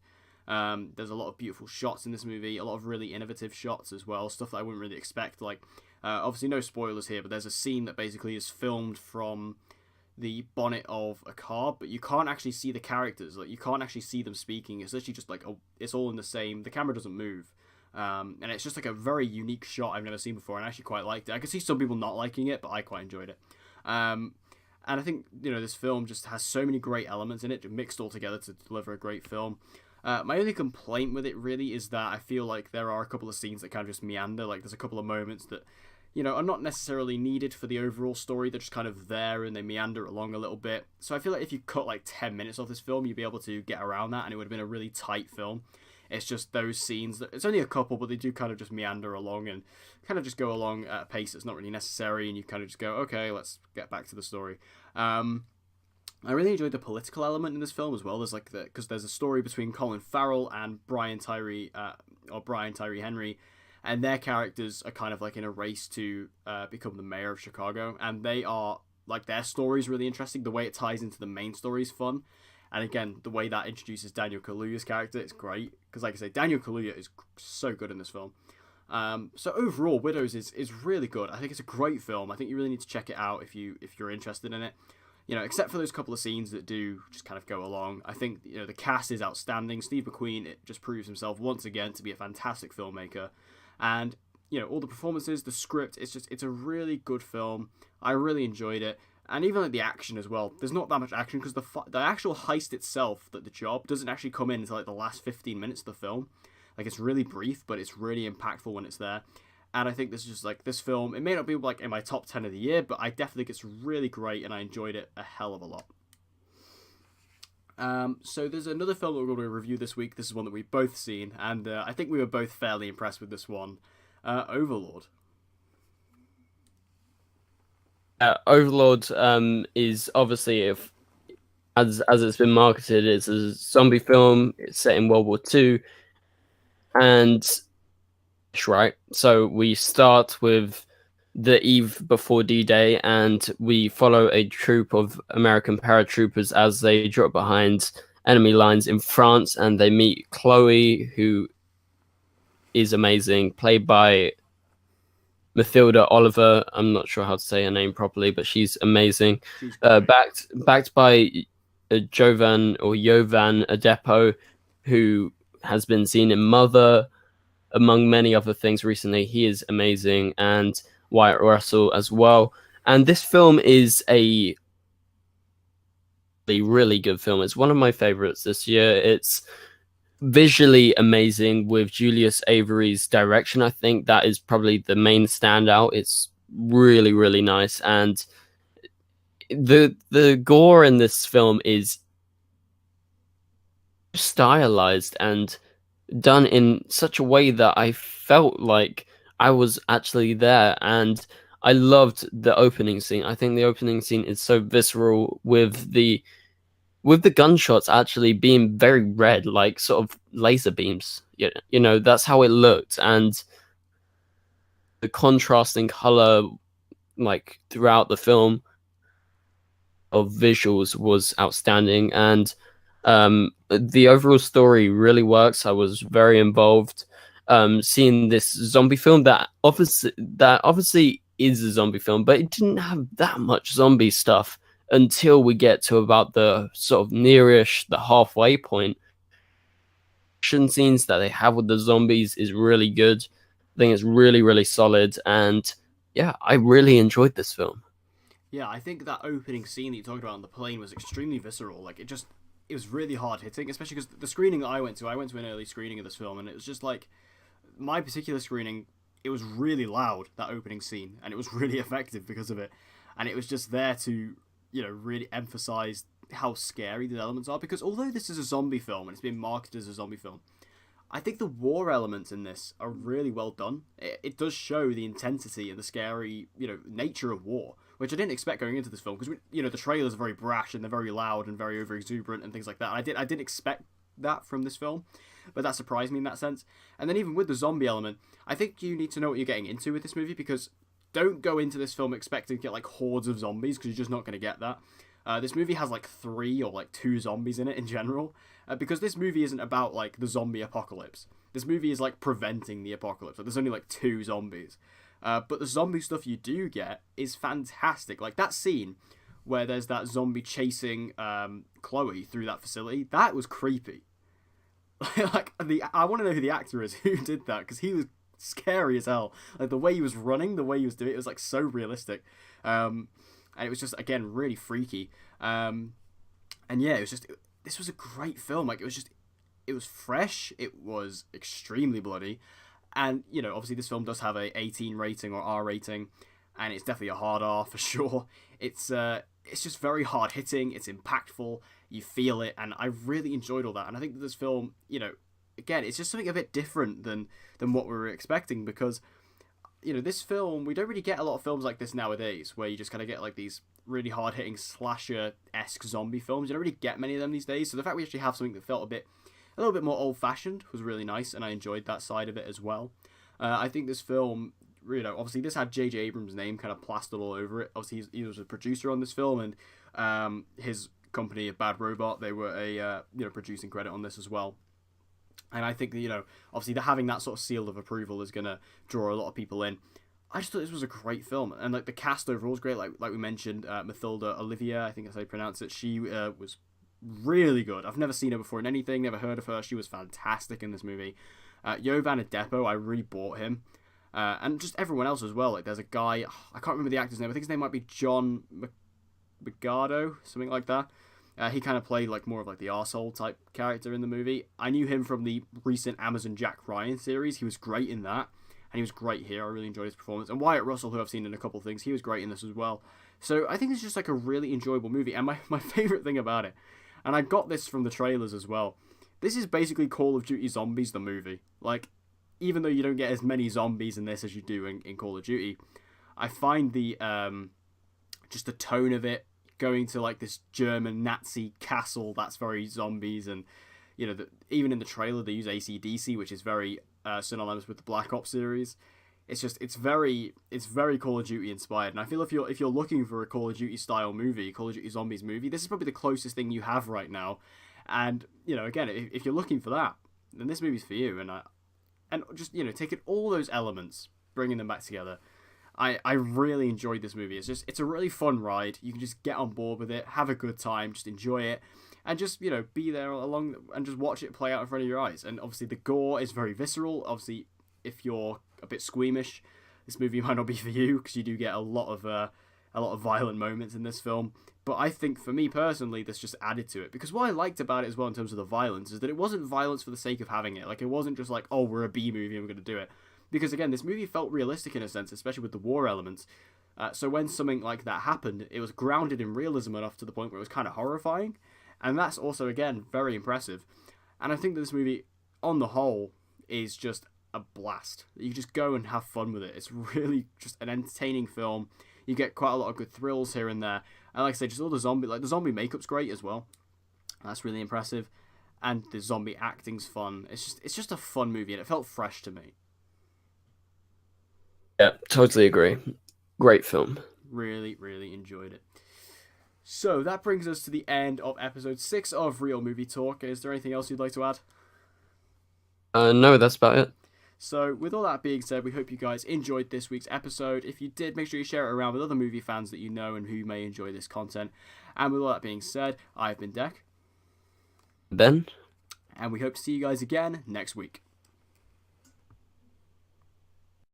There's a lot of beautiful shots in this movie, a lot of really innovative shots as well, stuff that I wouldn't really expect. Like, obviously no spoilers here, but there's a scene that basically is filmed from the bonnet of a car, but you can't actually see the characters. Like, you can't actually see them speaking. It's literally just like, it's all in the same, the camera doesn't move. And it's just like a very unique shot I've never seen before, and I actually quite liked it. I could see some people not liking it, but I quite enjoyed it. And I think, this film just has so many great elements in it, mixed all together to deliver a great film. My only complaint with it really is that I feel like there are a couple of scenes that kind of just meander. Like, there's a couple of moments that, are not necessarily needed for the overall story. They're just kind of there and they meander along a little bit. So I feel like if you cut like 10 minutes off this film, you'd be able to get around that, and it would have been a really tight film. It's just those scenes that, it's only a couple, but they do kind of just meander along and kind of just go along at a pace that's not really necessary, and you kind of just go, okay, let's get back to the story. I really enjoyed the political element in this film as well. There's like because there's a story between Colin Farrell and Brian Tyree Henry, and their characters are kind of like in a race to become the mayor of Chicago, and they are like, their story is really interesting. The way it ties into the main story is fun. And again, the way that introduces Daniel Kaluuya's character is great. Because like I say, Daniel Kaluuya is so good in this film. So overall, Widows is really good. I think it's a great film. I think you really need to check it out if you're interested in it. Except for those couple of scenes that do just kind of go along. I think, the cast is outstanding. Steve McQueen, it just proves himself once again to be a fantastic filmmaker. And, all the performances, the script, it's a really good film. I really enjoyed it. And even like the action as well. There's not that much action because the actual heist itself, the job, doesn't actually come in until like the last 15 minutes of the film. Like, it's really brief, but it's really impactful when it's there. And I think this is just like, this film, it may not be like in my top 10 of the year, but I definitely think it's really great and I enjoyed it a hell of a lot. So there's another film that we're going to review this week. This is one that we've both seen, and I think we were both fairly impressed with this one. Overlord. Overlord is obviously, as it's been marketed, it's a zombie film. It's set in World War II, and right. So we start with the eve before D-Day, and we follow a troop of American paratroopers as they drop behind enemy lines in France, and they meet Chloe, who is amazing, played by Mathilda Oliver. I'm not sure how to say her name properly, but she's amazing. Backed by Jovan Adepo, who has been seen in Mother, among many other things recently. He is amazing, and Wyatt Russell as well. And this film is a really good film. It's one of my favorites this year. It's visually amazing with Julius Avery's direction. I think that is probably the main standout. It's really, really nice. And the gore in this film is stylized and done in such a way that I felt like I was actually there. And I loved the opening scene. I think the opening scene is so visceral with the gunshots actually being very red, like sort of laser beams. You know, that's how it looked, and the contrasting color, like throughout the film, of visuals was outstanding, and the overall story really works. I was very involved. Seeing this zombie film that obviously is a zombie film, but it didn't have that much zombie stuff until we get to about the sort of nearish the halfway point. Action scenes that they have with the zombies is really good. I think it's really, really solid, and yeah, I really enjoyed this film. Yeah, I think that opening scene that you talked about on the plane was extremely visceral. Like, it was really hard hitting, especially because the screening that I went to an early screening of this film, and it was just like, my particular screening, it was really loud, that opening scene, and it was really effective because of it. And it was just there to, really emphasize how scary the elements are, because although this is a zombie film and it's been marketed as a zombie film, I think the war elements in this are really well done. It does show the intensity and the scary, nature of war, which I didn't expect going into this film, because the trailers are very brash and they're very loud and very over exuberant and things like that. And I didn't expect that from this film, but that surprised me in that sense. And then even with the zombie element, I think you need to know what you're getting into with this movie, because don't go into this film expecting to get like hordes of zombies, because you're just not going to get that. This movie has like 3 or like 2 zombies in it in general, because this movie isn't about like the zombie apocalypse. This movie is like preventing the apocalypse. Like, there's only like 2 zombies. But the zombie stuff you do get is fantastic. Like that scene where there's that zombie chasing Chloe through that facility, that was creepy. I want to know who the actor is who did that, because he was scary as hell. Like the way he was running, the way he was doing it was like so realistic. And it was just, again, really freaky. And yeah, this was a great film. Like, it was fresh. It was extremely bloody. And, obviously this film does have a 18 rating or R rating, and it's definitely a hard R for sure. It's just very hard hitting. It's impactful. You feel it. And I really enjoyed all that. And I think that this film, again, it's just something a bit different than what we were expecting, because this film, we don't really get a lot of films like this nowadays, where you just kind of get like these really hard-hitting slasher-esque zombie films. You don't really get many of them these days, so the fact we actually have something that felt a little bit more old-fashioned was really nice, and I enjoyed that side of it as well. I think this film, obviously this had J.J. Abrams' name kind of plastered all over it. Obviously he was a producer on this film, and his company, Bad Robot, they were a producing credit on this as well. And I think that, obviously having that sort of seal of approval is going to draw a lot of people in. I just thought this was a great film. And like the cast overall was great. Like we mentioned, Mathilda Olivia, I think that's how you pronounce it. She was really good. I've never seen her before in anything, never heard of her. She was fantastic in this movie. Jovan Adepo, I really bought him. And just everyone else as well. Like there's a guy, I can't remember the actor's name. I think his name might be John Magado, something like that. He kind of played like more of like the arsehole type character in the movie. I knew him from the recent Amazon Jack Ryan series. He was great in that, and he was great here. I really enjoyed his performance. And Wyatt Russell, who I've seen in a couple of things, he was great in this as well. So I think it's just like a really enjoyable movie. And my favourite thing about it, and I got this from the trailers as well, this is basically Call of Duty Zombies, the movie. Like, even though you don't get as many zombies in this as you do in Call of Duty, I find the just the tone of it, going to like this German Nazi castle that's very zombies, and even in the trailer they use AC/DC, which is very synonymous with the Black Ops series. It's very Call of Duty inspired, and I feel if you're looking for a Call of Duty style movie, Call of Duty Zombies movie, this is probably the closest thing you have right now. And again, if you're looking for that, then this movie's for you. And just taking all those elements, bringing them back together, I really enjoyed this movie. It's a really fun ride. You can just get on board with it, have a good time, just enjoy it, and just be there along and just watch it play out in front of your eyes. And obviously the gore is very visceral. Obviously if you're a bit squeamish, this movie might not be for you, because you do get a lot of violent moments in this film. But I think, for me personally, this just added to it. Because what I liked about it as well in terms of the violence is that it wasn't violence for the sake of having it. Like, it wasn't just like, oh, we're a B movie and we're going to do it. Because, again, this movie felt realistic in a sense, especially with the war elements. So when something like that happened, it was grounded in realism enough to the point where it was kind of horrifying. And that's also, again, very impressive. And I think that this movie, on the whole, is just a blast. You just go and have fun with it. It's really just an entertaining film. You get quite a lot of good thrills here and there. And like I say, just all the zombie makeup's great as well. That's really impressive. And the zombie acting's fun. It's just a fun movie, and it felt fresh to me. Yeah, totally agree. Great film. Really, really enjoyed it. So that brings us to the end of episode 6 of Real Movie Talk. Is there anything else you'd like to add? No, that's about it. So, with all that being said, we hope you guys enjoyed this week's episode. If you did, make sure you share it around with other movie fans that you know and who may enjoy this content. And with all that being said, I've been Dec. Ben? And we hope to see you guys again next week.